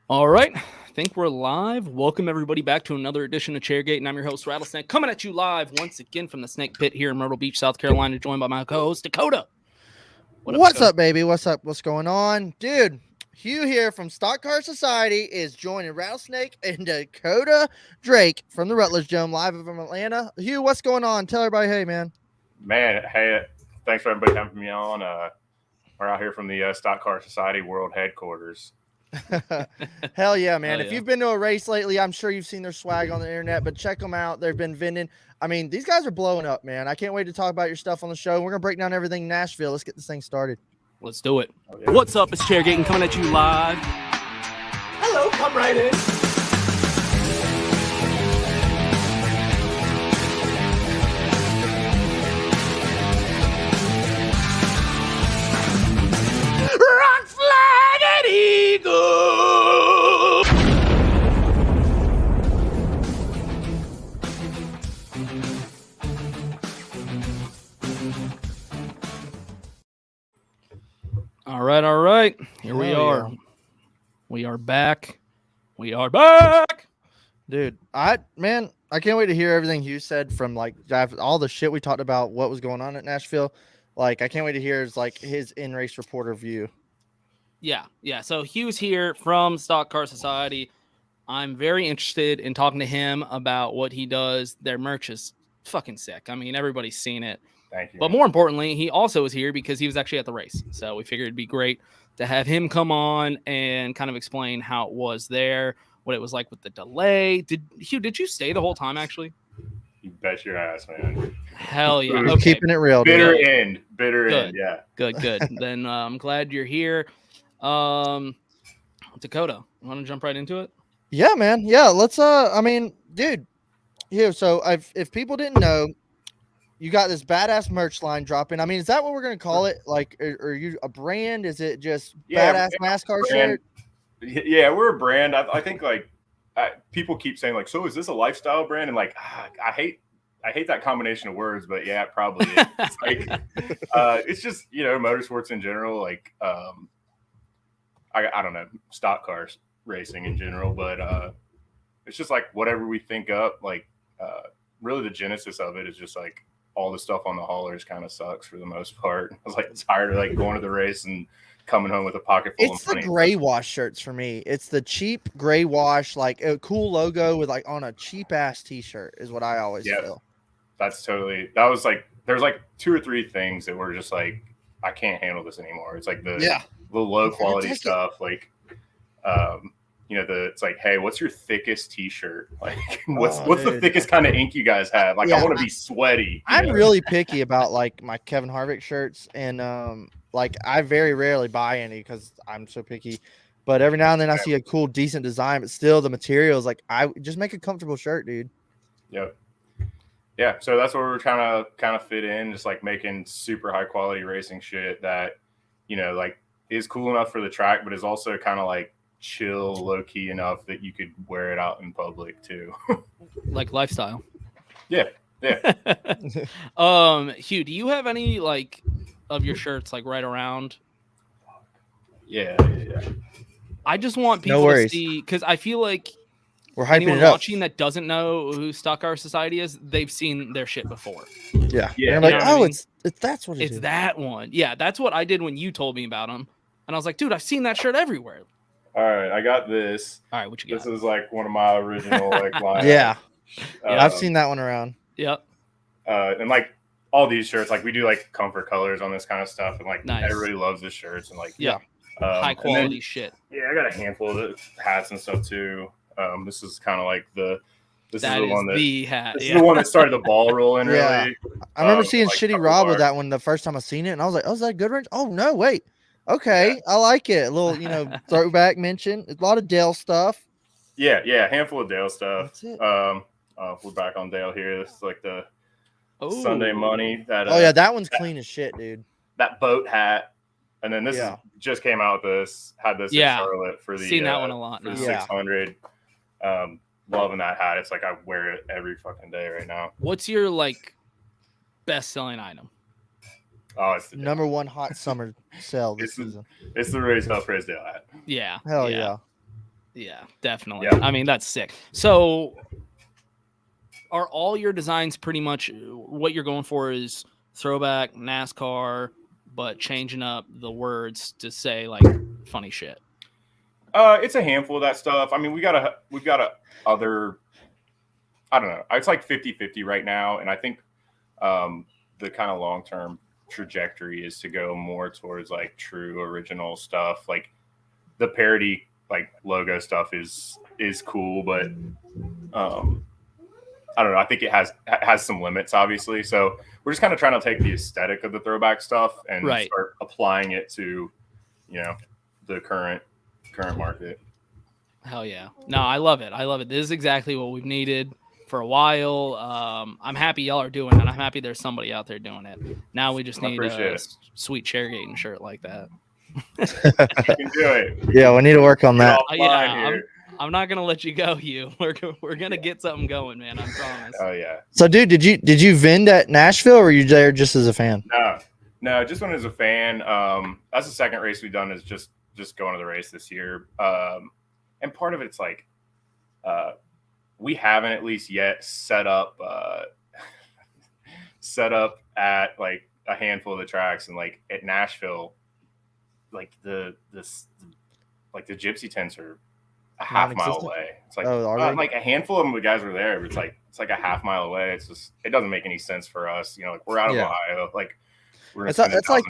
All right, I think we're live. Welcome everybody back to another edition of Chairgatin. I'm your host Rattlesnake, coming at you live once again from the Snake Pit here in Myrtle Beach, South Carolina, joined by my co-host Dakota. What's up, baby? What's up? What's going on, dude? Hugh here from Stock Car Society is joining Rattlesnake and Dakota Drake from the Rutledge Dome live from Atlanta. Hugh, what's going on? Tell everybody, hey, man. Man, hey, thanks for everybody having me on. We're out here from the Stock Car Society World Headquarters. Hell yeah, man. Hell If yeah. you've been to a race lately, I'm sure you've seen their swag on the internet, but check them out. They've been vending. I mean, these guys are blowing up, man. I can't wait to talk about your stuff on the show. We're going to break down everything Nashville. Let's get this thing started. Let's do it. Oh, yeah. What's up? It's Chairgatin coming at you live. Hello, come right in. Rock flag and eagle. All right. Here we Hell are. yeah. We are back. Dude, I can't wait to hear everything Hugh said from like all the shit we talked about what was going on at Nashville. Like, I can't wait to hear his in-race reporter view. Yeah. So Hugh's here from Stock Car Society. I'm very interested in talking to him about what he does. Their merch is fucking sick. I mean, everybody's seen it. Thank you. But more importantly, he also was here because he was actually at the race. So we figured it'd be great to have him come on and kind of explain how it was there, what it was like with the delay. Did you stay the whole time, actually? You bet your ass, man. Hell yeah. I'm Okay. Keeping it real, Bitter dude. end. Good. Yeah. Good. Then I'm glad you're here. Dakota, you want to jump right into it? Yeah, man. Yeah, let's dude. Here, so if people didn't know, you got this badass merch line dropping. I mean, is that what we're gonna call it? Like, are you a brand? Is it just badass NASCAR shirt? Yeah, we're a brand. I think people keep saying like, so is this a lifestyle brand? And like, I hate that combination of words, but yeah, it probably is. It's like, it's just, motorsports in general. Like, I don't know, stock cars racing in general, but it's just like whatever we think up. Like, really, the genesis of it is just like all the stuff on the haulers kind of sucks for the most part. I was like tired of like going to the race and coming home with a pocket full It's of money. the gray wash shirts for me. It's the cheap gray wash, like a cool logo with like on a cheap ass t-shirt is what I always feel. That was like, there's like 2 or 3 things that were just like, I can't handle this anymore. It's like the low quality stuff. Like, it's like, hey, what's your thickest t-shirt? Like, what's the thickest kind of ink you guys have? Like, I want to be sweaty. I'm really picky about like my Kevin Harvick shirts, and like I very rarely buy any because I'm so picky. But every now and then I see a cool, decent design, but still the materials, like I just make a comfortable shirt, dude. Yep. Yeah, so that's what we're trying to kind of fit in, just like making super high quality racing shit that, like is cool enough for the track, but is also kind of like chill, low key enough that you could wear it out in public too. Like lifestyle. Yeah. Hugh, do you have any like of your shirts like right around? Yeah. I just want people to see, because I feel like we're hyping anyone it up. watching that doesn't know who Stock Car Society is, they've seen their shit before. Yeah. I'm like, it's that's what it is. It's that one. Yeah, that's what I did when you told me about them, and I was like, dude, I've seen that shirt everywhere. All right, I got this. All right, what you got? This is like one of my original like lines. Yeah. I've seen that one around. Yep. And like all these shirts, like we do like comfort colors on this kind of stuff, and like everybody loves the shirts, and like high quality shit. Yeah, I got a handful of the hats and stuff too. This is kind of like this is the one that This is the one that started the ball rolling. Really, I remember seeing like Shitty Rob with that one the first time I seen it, and I was like, "Oh, is that good range? Oh no, wait, okay, I like it." A little, throwback mention. A lot of Dale stuff. Yeah, a handful of Dale stuff. That's it. We're back on Dale here. This is like the Sunday Money. That one's clean as shit, dude. That boat hat, and then this just came out with this. Had this in Charlotte for the seen that one a lot. For the 600. Loving that hat. It's like I wear it every fucking day right now. What's your like best selling item? Oh, it's the number one hot summer sale this season. It's the Race Hell Praisdale hat. Yeah. Hell yeah. Yeah, definitely. Yeah. I mean, that's sick. So, are all your designs pretty much what you're going for? Is throwback NASCAR, but changing up the words to say like funny shit? It's a handful of that stuff. I mean, we've got a other. I don't know. It's like 50-50 right now, and I think the kind of long term trajectory is to go more towards like true original stuff. Like the parody like logo stuff is cool, but I don't know. I think it has some limits, obviously. So we're just kind of trying to take the aesthetic of the throwback stuff and start applying it to, the current market. Hell yeah! No, I love it. I love it. This is exactly what we've needed for a while. I'm happy y'all are doing it. I'm happy there's somebody out there doing it. Now we just need a sweet Chairgatin shirt like that. You can do it. Yeah, we need to work on that. I'm not gonna let you go, Hugh. We're gonna get something going, man. I promise. Oh yeah. So, dude, did you vend at Nashville, or were you there just as a fan? No, just went as a fan. That's the second race we've done is just going to the race this year. And part of it's like we haven't at least yet set up at like a handful of the tracks, and like at Nashville, like the gypsy tents are a half mile away. It's like like a handful of them, the guys were there, but it's like a half mile away. It's just, it doesn't make any sense for us. Like we're out of Ohio. Like that's like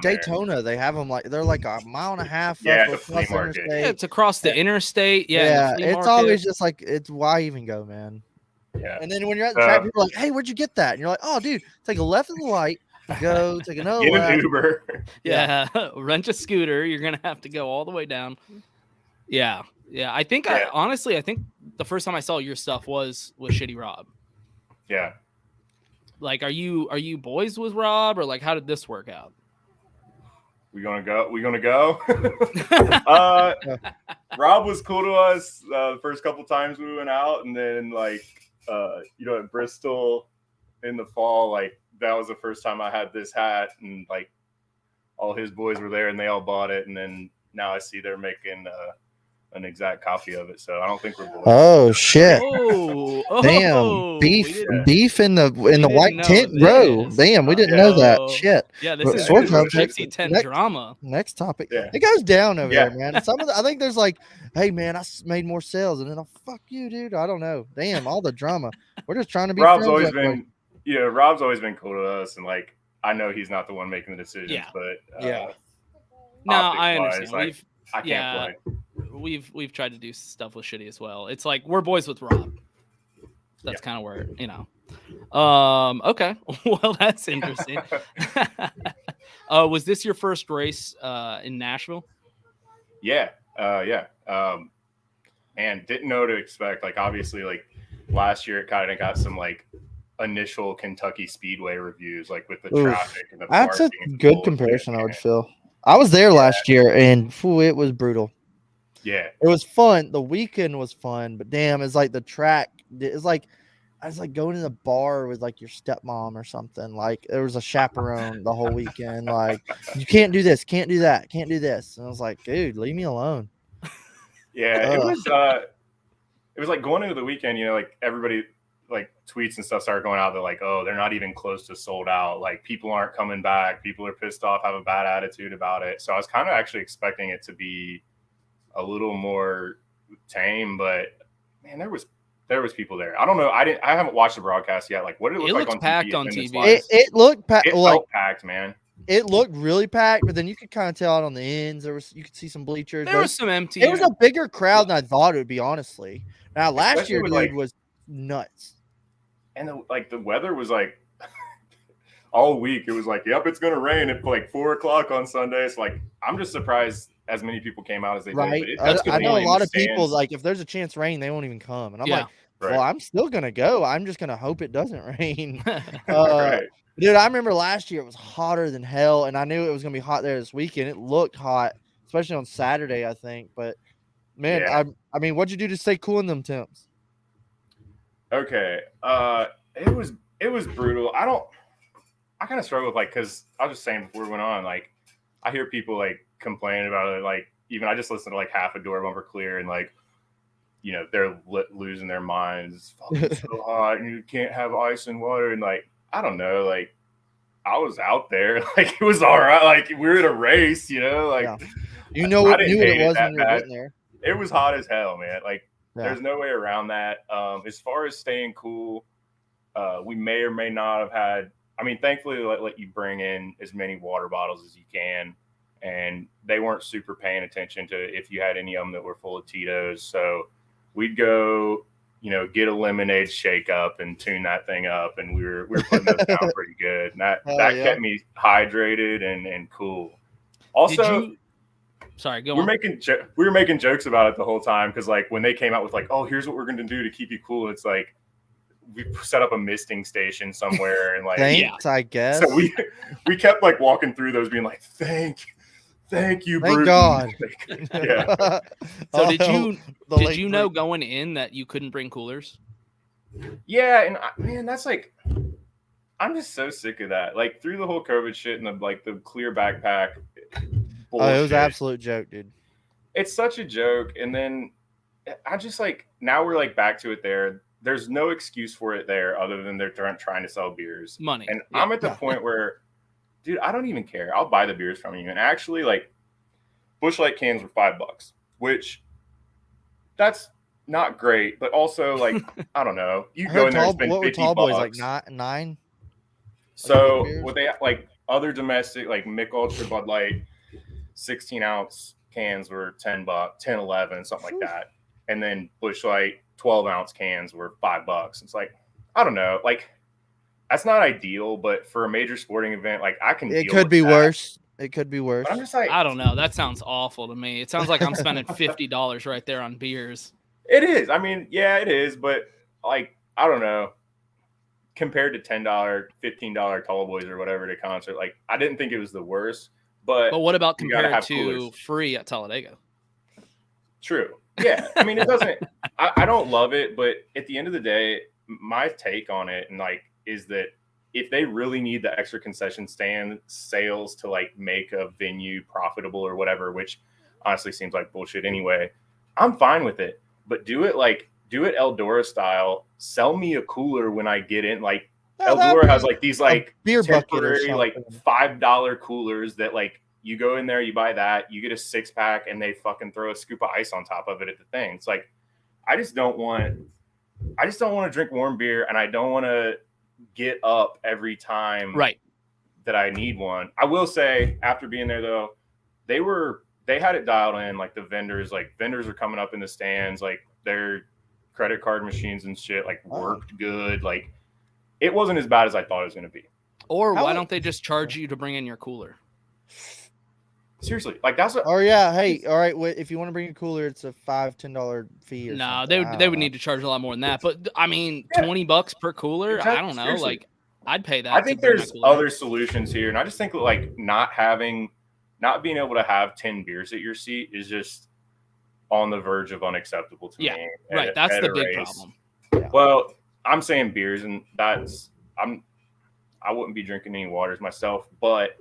Daytona. They have them like they're like a mile and a half. Yeah, it's a flea market. Yeah, it's across the interstate. Yeah, it's always just like, it's why even go, man. Yeah. And then when you're at the track, people are like, "Hey, where'd you get that?" And you're like, "Oh, dude, take a left of the light, go take another get left. an Uber." Yeah, rent a scooter. You're gonna have to go all the way down. Yeah. I think honestly, I think the first time I saw your stuff was with Shitty Rob. Yeah. Like, are you boys with Rob, or like how did this work out? We gonna go. Rob was cool to us the first couple times we went out, and then like at Bristol in the fall, like that was the first time I had this hat, and like all his boys were there and they all bought it, and then now I see they're making an exact copy of it, so I don't think we're boys. Oh shit! Damn, beef in the white tent row. Damn, we didn't know that. Shit. Yeah, this is gypsy tent drama. Next topic. Yeah. It goes down over there, man. I think there's like, hey man, I made more sales, and then fuck you, dude. I don't know. Damn, all the drama. We're just trying to be. Rob's always been cool to us, and like I know he's not the one making the decisions, but no, I understand. Like, I can't play. We've tried to do stuff with Shitty as well. It's like we're boys with Rob. That's kind of where, okay. Well, that's interesting. Was this your first race in Nashville? Yeah. And didn't know what to expect. Like obviously, like last year it kind of got some like initial Kentucky Speedway reviews, like with the traffic and the that's a parking. good comparison, I would feel. I was there last year, and it was brutal. Yeah, it was fun. The weekend was fun, but damn, it's like the track. It's like I was like going to the bar with like your stepmom or something. Like there was a chaperone the whole weekend. Like you can't do this, can't do that, can't do this. And I was like, dude, leave me alone. Yeah, it was like going into the weekend. Like everybody like tweets and stuff started going out. They're like, oh, they're not even close to sold out. Like people aren't coming back. People are pissed off, have a bad attitude about it. So I was kind of actually expecting it to be a little more tame, but man, there was people there. I don't know. I haven't watched the broadcast yet. Like what did it look like on packed TV? On TV. It looked packed. It felt packed, man. It looked really packed, but then you could kind of tell out on the ends. You could see some bleachers. There was some empty. It was a bigger crowd than I thought it would be, honestly. Now last year, dude, was nuts. And the weather was like all week. It was like, yep, it's gonna rain at like 4:00 on Sunday. It's like I'm just surprised as many people came out as they did. But I know a lot of people like if there's a chance rain, they won't even come. And I'm like, well, I'm still gonna go. I'm just gonna hope it doesn't rain. Dude, I remember last year it was hotter than hell, and I knew it was gonna be hot there this weekend. It looked hot, especially on Saturday, I think. But man, I mean, what'd you do to stay cool in them temps? Okay, it was brutal. I kind of struggle with like, because I was just saying before we went on, like I hear people like complain about it, like even I just listened to like half a Door Bumper Clear, and like, you know, they're losing their minds. It's fucking so hot, and you can't have ice and water, and like, I don't know, like, I was out there, like, it was all right, like, we were in a race, you know, like, you know I what didn't knew what hate it was that when you were bad. getting there. It was hot as hell, man. Like, Yeah. there's no way around that. As far as staying cool, we may or may not have had. I mean, thankfully, they let you bring in as many water bottles as you can, and they weren't super paying attention to if you had any of them that were full of Tito's. So we'd go, you know, get a lemonade shake up and tune that thing up, and we were putting those down pretty good. And that Yeah. kept me hydrated and cool. Also, sorry, go we on. were making jokes about it the whole time, because like when they came out with like, oh, here's what we're going to do to keep you cool, it's like we set up a misting station somewhere, and like, Thanks, I guess. so we kept like walking through those being like, thank you, Thank Bruton. God. Yeah. So did you know Bruton. going in that you couldn't bring coolers? Yeah, and man, that's like, I'm just so sick of that. Like, through the whole COVID shit and the clear backpack bullshit, it was an absolute joke, dude. it's such a joke. And then I just like, now we're like back to it there. There's no excuse for it there other than they're trying to sell beers. Money. And Yeah. I'm at the point where, dude, I don't even care. I'll buy the beers from you. And actually, like, Busch Light cans were $5, which that's not great, but also like, I don't know. You I go heard in there and spend what were 50 tall boys bucks. like nine? So beers? what they like, other domestic like Mick Ultra, Bud Light, 16-ounce cans were $10, 10, 11, something like that. And then Busch Light 12-ounce cans were $5. It's like, I don't know, like, that's not ideal, but for a major sporting event, like, I can. It deal could with be that. worse. It could be worse. But I'm just like, I don't know. That sounds awful to me. It sounds like I'm spending $50 right there on beers. it is. I mean, yeah, it is, but like, I don't know. Compared to $10, $15 tall boys or whatever at a concert, like, I didn't think it was the worst. But what about you gotta compared have to coolers. free at Talladega? True. Yeah. I mean, it doesn't, I don't love it, but at the end of the day, my take on it and like is that if they really need the extra concession stand sales to like make a venue profitable or whatever, which honestly seems like bullshit anyway, I'm fine with it. But do it Eldora style. Sell me a cooler when I get in. Like, Eldora has like these like beer bucket or temporary like something. $5 coolers that like you go in there, you buy that, you get a 6-pack, and they fucking throw a scoop of ice on top of it at the thing. It's like, I just don't want to drink warm beer, and I don't want to get up every time Right. that I need one. I will say, after being there though, they had it dialed in. Like, the vendors are coming up in the stands, like their credit card machines and shit like worked good. Like, it wasn't as bad as I thought it was going to be. Or How why would- don't they just charge you to bring in your cooler? Seriously, like, that's what. Oh yeah, hey, all right. If you want to bring a cooler, it's a $5-10 fee. Or No, something. they would need to charge a lot more than that. But I mean, Yeah. $20 per cooler. I don't know. Seriously. Like, I'd pay that. I to think bring my there's cooler. other solutions here, and I just think like not being able to have 10 beers at your seat is just on the verge of unacceptable to Yeah, me. Right. That's at the a big race. problem. Well, I'm saying beers, and I wouldn't be drinking any waters myself, but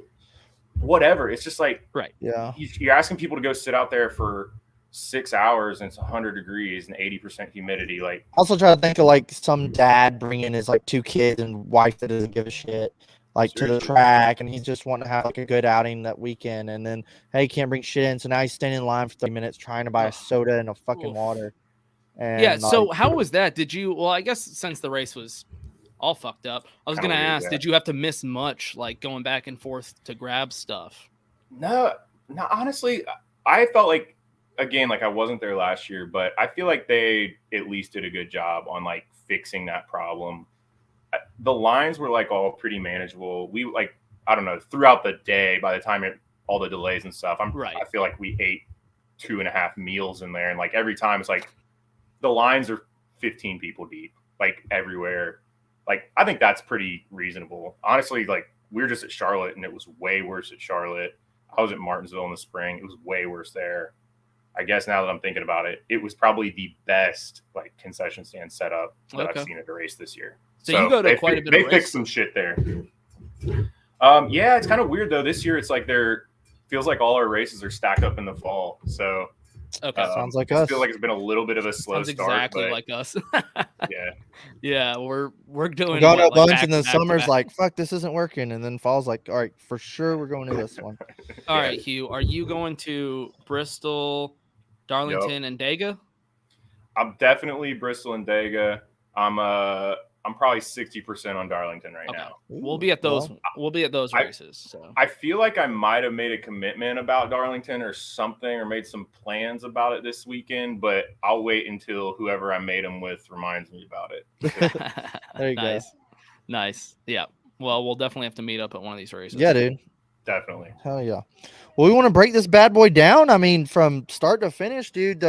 whatever. It's just like, Yeah. you're asking people to go sit out there for 6 hours and it's 100 degrees and 80% humidity. Like, Also try to think of like some dad bringing his like 2 kids and wife that doesn't give a shit like to the Seriously. track, and he's just wanting to have like a good outing that weekend, and then hey, can't bring shit in, so now he's standing in line for 30 minutes trying to buy a soda and a fucking Oof. water. And Yeah. So like, how was that? Did you? Well, I guess since the race was all fucked up, I was Kinda gonna weird, ask, yeah. did you have to miss much, like going back and forth to grab stuff? no, honestly, I felt like, again, like I wasn't there last year, but I feel like they at least did a good job on like fixing that problem. The lines were like all pretty manageable. We like, I don't know, throughout the day, by the time all the delays and stuff, Right. I feel like we ate 2.5 meals in there. And like every time it's like the lines are 15 people deep, like everywhere. Like, I think that's pretty reasonable. Honestly, like, we were just at Charlotte and it was way worse at Charlotte. I was at Martinsville in the spring. It was way worse there. I guess now that I'm thinking about it, it was probably the best like concession stand setup that Okay. I've seen at a race this year. So you go to quite a bit of They fixed races. some shit there. Yeah, it's kind of weird though. This year, it's like they're feels like all our races are stacked up in the fall. So Okay. Sounds like I us. feel like it's been a little bit of a slow Sounds start. exactly But like us. yeah, Yeah, we're doing We're going to a what, bunch, back and to then back to summer's back? like, fuck, this isn't working. And then fall's like, all right, for sure, we're going to this one. All yeah. right, Hugh, are you going to Bristol, Darlington, and Dega? I'm definitely Bristol and Dega. I'm probably 60% on Darlington right Okay. now. We'll be at those. Well, We'll be at those I- races. So I feel like I might have made a commitment about Darlington or something, or made some plans about it this weekend, but I'll wait until whoever I made them with reminds me about it. There you go. Nice. Yeah. Well, we'll definitely have to meet up at one of these races. Yeah, dude. Definitely. Hell yeah. Well, we want to break this bad boy down. I mean, from start to finish, dude,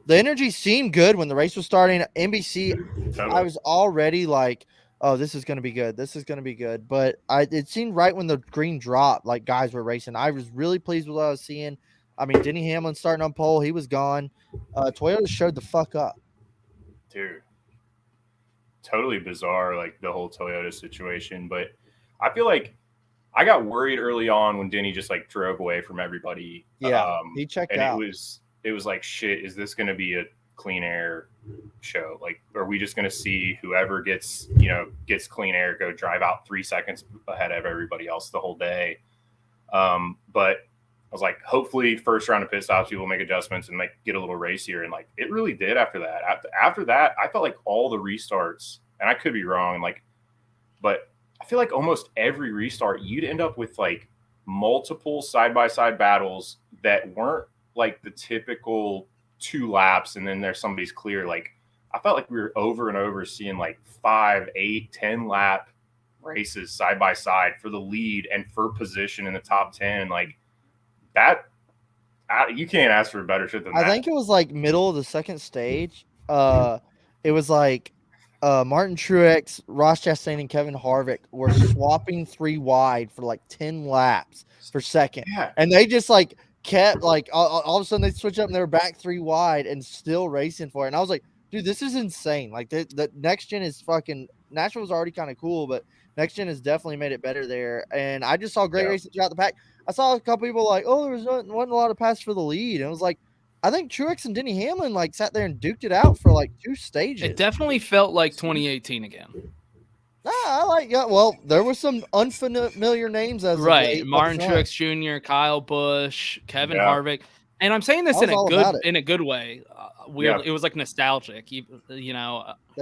the energy seemed good when the race was starting. NBC, Totally. I was already like, oh, this is going to be good. This is going to be good. But it seemed right when the green dropped, like guys were racing. I was really pleased with what I was seeing. I mean, Denny Hamlin starting on pole. He was gone. Toyota showed the fuck up. Dude. Totally bizarre, like the whole Toyota situation. But I feel like I got worried early on when Denny just like drove away from everybody. Yeah, he checked and out. it was like, shit, is this going to be a clean air show? Like, are we just going to see whoever gets clean air go drive out 3 seconds ahead of everybody else the whole day? But I was like, hopefully first round of pit stops, people make adjustments and get a little racier. And like, it really did after that. After that, I felt like all the restarts, and I could be wrong, but I feel like almost every restart, you'd end up with like multiple side-by-side battles that weren't like the typical 2 laps and then there's somebody's clear. Like, I felt like we were over and over seeing like 5, 8, 10 lap races side by side for the lead and for position in the top 10. Like that, you can't ask for better shit than that. I think it was like middle of the second stage. It was like Martin Truex, Ross Chastain, and Kevin Harvick were swapping 3 wide for like 10 laps for second. Yeah. And they just like kept like all of a sudden they switch up and they were back 3 wide and still racing for it. And I was like, dude, this is insane. Like the next gen is fucking Nashville was already kind of cool, but next gen has definitely made it better there. And I just saw great racing throughout the pack. I saw a couple people like, oh, there wasn't a lot of pass for the lead. And it was like, I think Truex and Denny Hamlin like sat there and duked it out for like 2 stages. It definitely felt like 2018 again. I like Well, there were some unfamiliar names as Right. of late, Martin Truex Jr., Kyle Busch, Kevin Harvick. And I'm saying this I was in a good way. Weird. It was like nostalgic.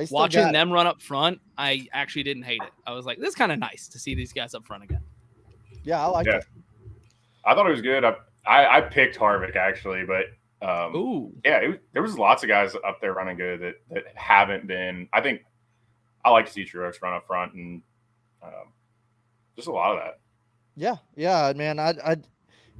Watching them run up front, I actually didn't hate it. I was like, this is kind of nice to see these guys up front again. Yeah, I like it. I thought it was good. I picked Harvick actually, but there was lots of guys up there running good that haven't been. I think I like to see Truex run up front and just a lot of that. Yeah, man.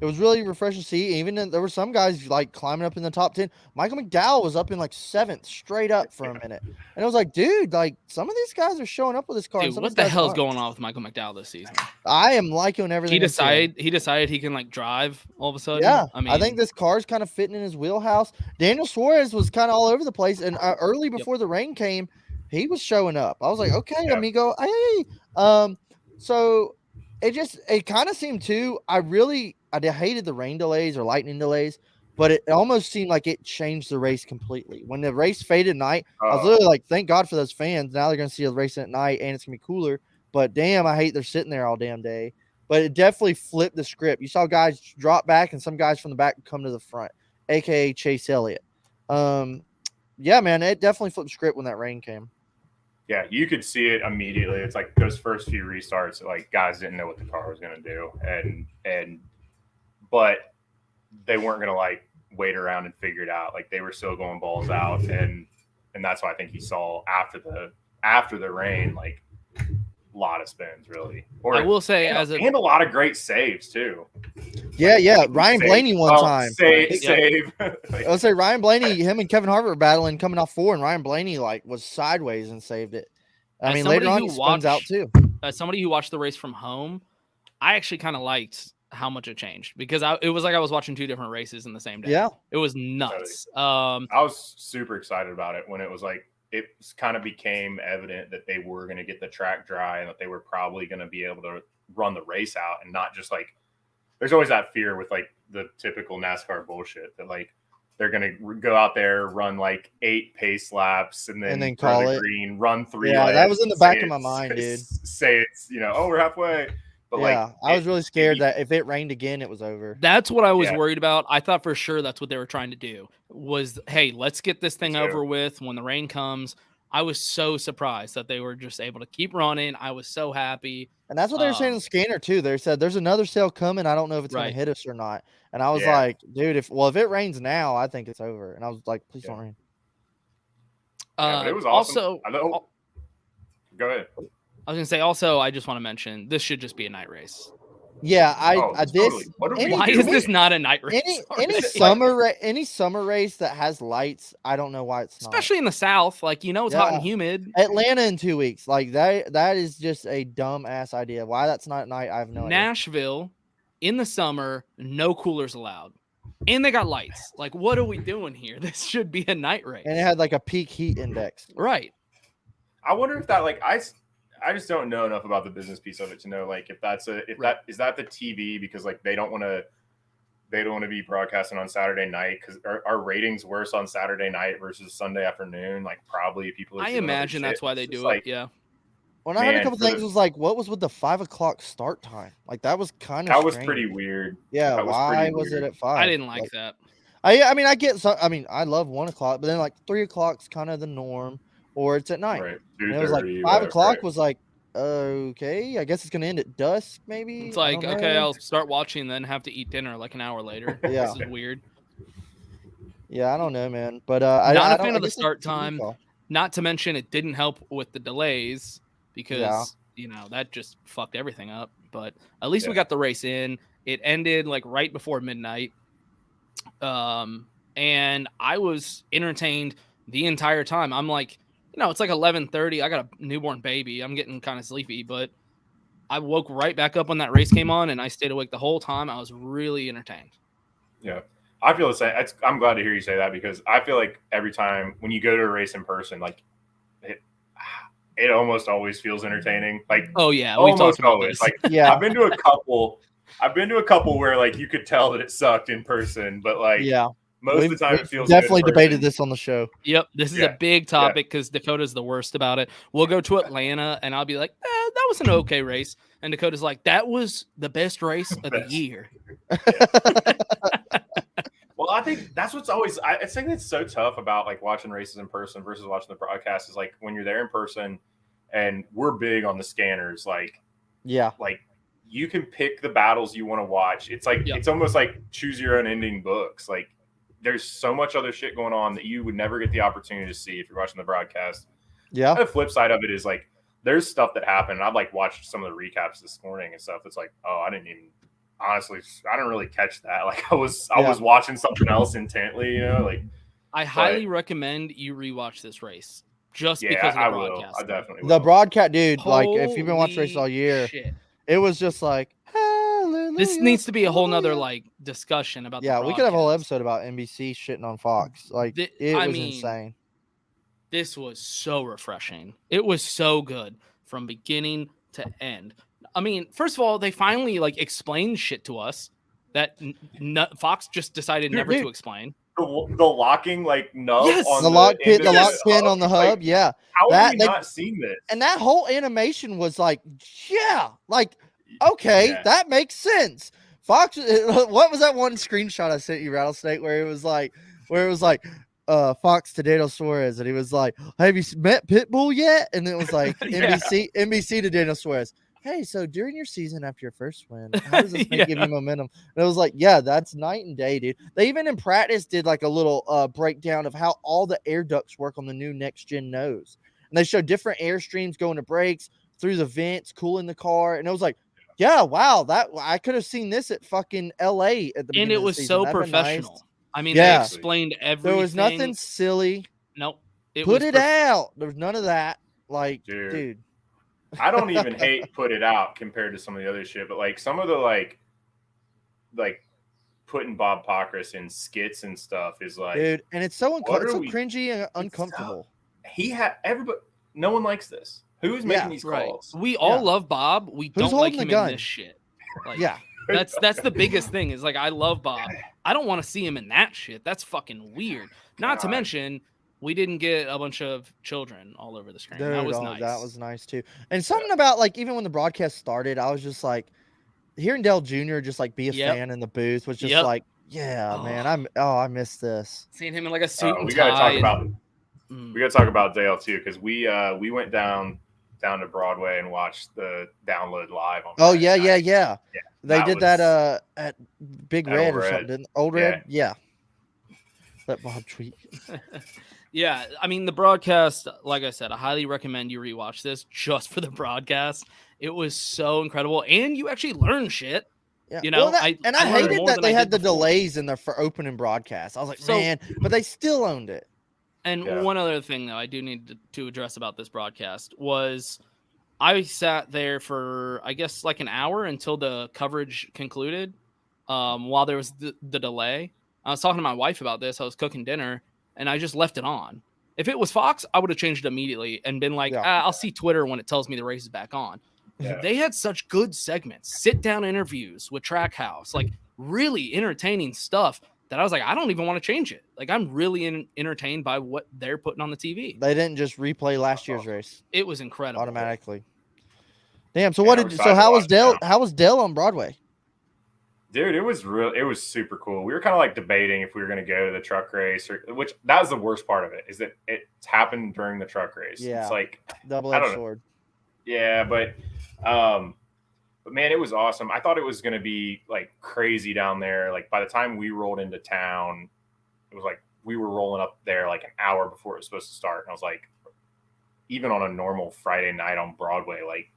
It was really refreshing to see. Even there were some guys like climbing up in the top 10. Michael McDowell was up in like 7th straight up for a minute. And I was like, dude, like some of these guys are showing up with this car. Dude, what the hell is going on with Michael McDowell this season? I am liking everything. He decided he can like drive all of a sudden. Yeah, I think this car's kind of fitting in his wheelhouse. Daniel Suarez was kind of all over the place, and early before the rain came, he was showing up. I was like, okay, amigo, hey. So it kind of seemed too. I hated the rain delays or lightning delays, but it almost seemed like it changed the race completely. When the race faded at night, I was literally like, thank God for those fans. Now they're going to see a race at night, and it's going to be cooler. But damn, I hate they're sitting there all damn day. But it definitely flipped the script. You saw guys drop back, and some guys from the back come to the front, a.k.a. Chase Elliott. Yeah, man, it definitely flipped the script when that rain came. Yeah, you could see it immediately. It's like those first few restarts, like guys didn't know what the car was going to do, but they weren't going to like wait around and figure it out. Like they were still going balls out, and that's why I think you saw after the rain, like a lot of spins really. Or I will say and a lot of great saves too. Yeah. Ryan Blaney one time. Save. I would say Ryan Blaney, him and Kevin Harvick were battling coming off 4, and Ryan Blaney like was sideways and saved it. I mean, later on he spins out too. As somebody who watched the race from home, I actually kind of liked how much it changed because it was like I was watching 2 different races in the same day. Yeah, it was nuts. I was super excited about it when it was like it kind of became evident that they were going to get the track dry and that they were probably going to be able to run the race out and not just like there's always that fear with like the typical NASCAR bullshit that like they're gonna go out there, run like 8 pace laps, and then call the it green, run 3 Yeah, laps. that was in the back of my mind, dude. Say it's oh, we're halfway. But yeah, I was really scared that if it rained again, it was over. That's what I was worried about. I thought for sure that's what they were trying to do. Was hey, let's get this thing over with when the rain comes. I was so surprised that they were just able to keep running. I was so happy. And that's what they were saying in the scanner too. They said there's another sale coming. I don't know if it's going to hit us or not. And I was like, dude, if it rains now, I think it's over. And I was like, please don't rain. But it was awesome. Also, go ahead. I was gonna say also, I just want to mention this should just be a night race. Yeah, totally. Why is this not a night race? Any summer race that has lights, I don't know why it's not. Especially in the South, like it's hot and humid. Atlanta in 2 weeks, like that is just a dumb ass idea. Why that's not at night, I have no idea. Nashville in the summer, no coolers allowed, and they got lights. Like, what are we doing here? This should be a night race. And it had like a peak heat index, right? I wonder if that I just don't know enough about the business piece of it to know like if that is that the TV because like they don't want to be broadcasting on Saturday night because our ratings worse on Saturday night versus Sunday afternoon. Like probably people. I imagine that's why they do it. Yeah. When I heard a couple things, was like, what was with the 5 o'clock start time? Like that was kind of was pretty weird. Yeah, why was it at 5? I didn't like that. I mean, I get some. I mean, I love 1 o'clock, but then like 3 o'clock's kind of the norm, or it's at night. Right. And it was like 5 o'clock was like, okay, I guess it's gonna end at dusk. Maybe it's like okay, I'll start watching, then have to eat dinner like an hour later. Yeah, this is weird. Yeah, I don't know, man, but not a fan of the start time. Not to mention, it didn't help with the delays because that just fucked everything up. But at least we got the race in. It ended like right before midnight, and I was entertained the entire time. I'm like. It's like 11:30. I got a newborn baby. I'm getting kind of sleepy, but I woke right back up when that race came on, and I stayed awake the whole time. I was really entertained. Yeah, I feel the same. I'm glad to hear you say that because I feel like every time when you go to a race in person, like it almost always feels entertaining. Like almost always. Like I've been to a couple where like you could tell that it sucked in person, but like most of the time, it feels definitely debated this on the show. Yep, this is a big topic because Dakota's the worst about it. We'll go to Atlanta, and I'll be like, "That was an okay race," and Dakota's like, "That was the best race of the year." Well, I think that's what's always. I think it's so tough about like watching races in person versus watching the broadcast. Is like when you're there in person, and we're big on the scanners. Like you can pick the battles you want to watch. It's like it's almost like choose your own ending books. Like. There's so much other shit going on that you would never get the opportunity to see if you're watching the broadcast. Yeah. The flip side of it is like there's stuff that happened. I've like watched some of the recaps this morning and stuff. It's like, oh, I didn't really catch that. Like I was watching something else intently, like I highly recommend you rewatch this race just because of the broadcast. I definitely will. The broadcast, dude, like if you've been watching races all year, it was just like this needs to be a whole nother like discussion about. Yeah, we could have a whole episode about NBC shitting on Fox. Like it was insane. This was so refreshing. It was so good from beginning to end. I mean, first of all, they finally like explained shit to us that Fox just decided never to explain. The locking like nub on the lock pin on the hub. Like, how have we not seen this? And that whole animation was like, okay, that makes sense. Fox, what was that one screenshot I sent you, Rattlesnake, where it was like Fox to Daniel Suarez, and he was like, "Have you met Pitbull yet?" And it was like NBC to Daniel Suarez. Hey, so during your season after your first win, how does this give you momentum? And it was like, that's night and day, dude. They even in practice did like a little breakdown of how all the air ducts work on the new next gen nose, and they showed different air streams going to brakes through the vents, cooling the car, and it was like. Yeah, wow, that I could have seen this at fucking LA at the beginning. And it was of the so professional. Nice. I mean, they explained everything. There was nothing silly. Nope. Put it out. There's none of that. Like, dude. I don't even hate put it out compared to some of the other shit, but like some of the like putting Bob Pockrass in skits and stuff is like, dude, and it's so cringy and uncomfortable. Everybody. No one likes this. Who's making these calls? We all love Bob. We don't like him in this shit. Like, That's the biggest thing is like I love Bob. I don't want to see him in that shit. That's fucking weird. Not to God. mention we didn't get a bunch of children all over the screen. Dude, that was nice. That was nice too. And something about like even when the broadcast started, I was just like hearing Dale Jr. just like be a fan in the booth was just like, yeah, man, I miss this. Seeing him in like a suit and we tie. We gotta talk about Dale too because we went down to Broadway and watched the download live on. Oh yeah. They did was that at Big at Red Old or Red. something. Didn't Old Red? Yeah. Let Bob tweet. Yeah, I mean the broadcast, like I said, I highly recommend you rewatch this just for the broadcast. It was so incredible, and you actually learn shit. Yeah. You know, well, I hated more that than they I had did the before. delays in for opening broadcast. I was like, man, but they still owned it. And one other thing though, I do need to address about this broadcast was I sat there for I guess like an hour until the coverage concluded. While there was the delay, I was talking to my wife about this. I was cooking dinner, and I just left it on. If it was Fox, I would have changed it immediately and been like, I'll see Twitter when it tells me the race is back on. Yeah. They had such good segments, sit-down interviews with Trackhouse, like really entertaining stuff that I was like, I don't even want to change it. Like, I'm really entertained by what they're putting on the TV. They didn't just replay last year's race. It was incredible. Automatically. Damn. So how was Dale on Broadway? Dude, it was super cool. We were kind of like debating if we were going to go to the truck race, which that was the worst part of it, is that it happened during the truck race. Yeah. It's like double-edged sword. Yeah, but man, it was awesome. I thought it was going to be like crazy down there. Like by the time we rolled into town, it was like we were rolling up there like an hour before it was supposed to start. And I was like, even on a normal Friday night on Broadway, like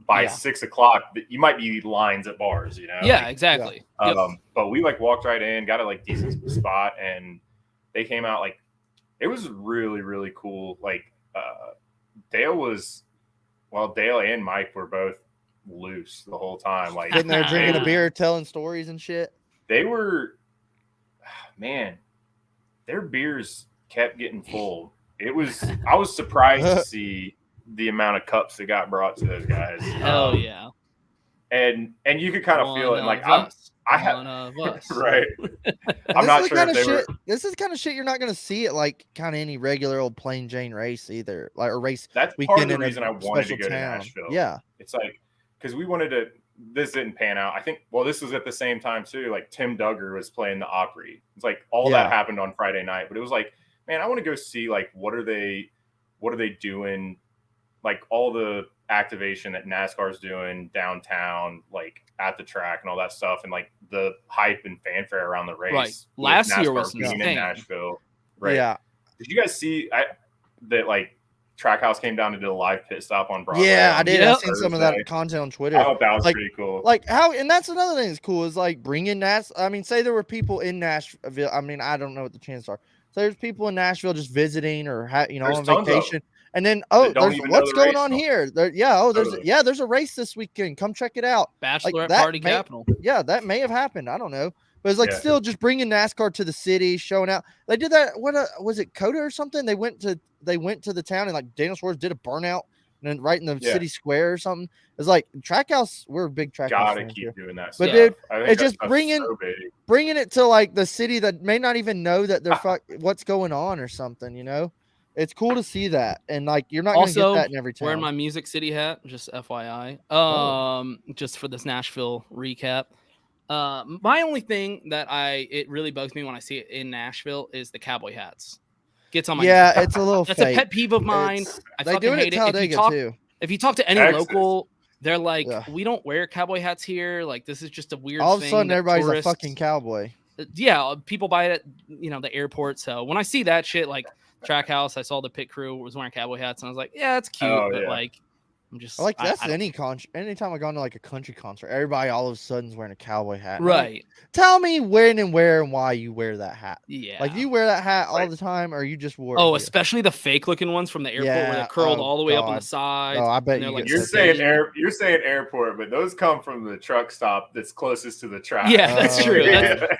by 6 o'clock, you might be lines at bars, you know? Yeah, exactly. But we like walked right in, got a like decent spot, and they came out like it was really, really cool. Like Dale and Mike were both loose the whole time. Like sitting there drinking a beer, telling stories and shit. They were, man, their beers kept getting full. I was surprised to see the amount of cups that got brought to those guys. Hell yeah. And you could kind of feel it. Like I have one of us. Right. I'm not sure if they were. This is kind of shit you're not going to see at like kind of any regular old plain Jane race either, like or race. That's part of the reason I wanted to go to Nashville. Yeah, it's like because we wanted to. This didn't pan out. I think. Well, this was at the same time too. Like Tim Duggar was playing the Opry. It's like all that happened on Friday night, but it was like, man, I want to go see like what are they doing, like all the activation that NASCAR's doing downtown, like at the track and all that stuff, and like the hype and fanfare around the race. Right. Last year was insane insane. in Nashville. Right. Yeah. Did you guys see that like Trackhouse came down to do a live pit stop on Broadway? Yeah, I did. Yep. I've seen some of that content on Twitter. I thought that was like, pretty cool. Like how, and that's another thing that's cool is like bringing I mean, say there were people in Nashville. I mean, I don't know what the chances are. So there's people in Nashville just visiting or on vacation. And then there's what's going on here? There's a race this weekend. Come check it out. Bachelorette Party Capital. Yeah, that may have happened. I don't know. But it's like still just bringing NASCAR to the city, showing out. They did that. What was it, Coda or something? They went to the town and like Daniel Suarez did a burnout and then right in the city square or something. It's like Trackhouse. We're a big Trackhouse. Gotta keep doing that. But dude, it's just bringing it to like the city that may not even know that they're what's going on or something. You know, it's cool to see that, and like you're not going to get that in every town. Wearing my Music City hat, just FYI. Just for this Nashville recap. My only thing that it really bugs me when I see it in Nashville is the cowboy hats. Gets on my nerves. It's a little. That's a pet peeve of mine. They do it at Talladega too. If you talk to any local, they're like, we don't wear cowboy hats here. Like this is just a weird. All of a sudden, everybody's a fucking cowboy. Yeah, people buy it at the airport. So when I see that shit, like Trackhouse, I saw the pit crew was wearing cowboy hats, and I was like, yeah, it's cute, but like. I'm just like anytime I go to like a country concert, everybody all of a sudden is wearing a cowboy hat. Right. Like, tell me when and where and why you wear that hat. Yeah. Like you wear that hat all the time, or you just wore it? Especially the fake looking ones from the airport where they're curled all the way up on the side. Oh, I bet you're saying airport, but those come from the truck stop that's closest to the track. Yeah, that's true.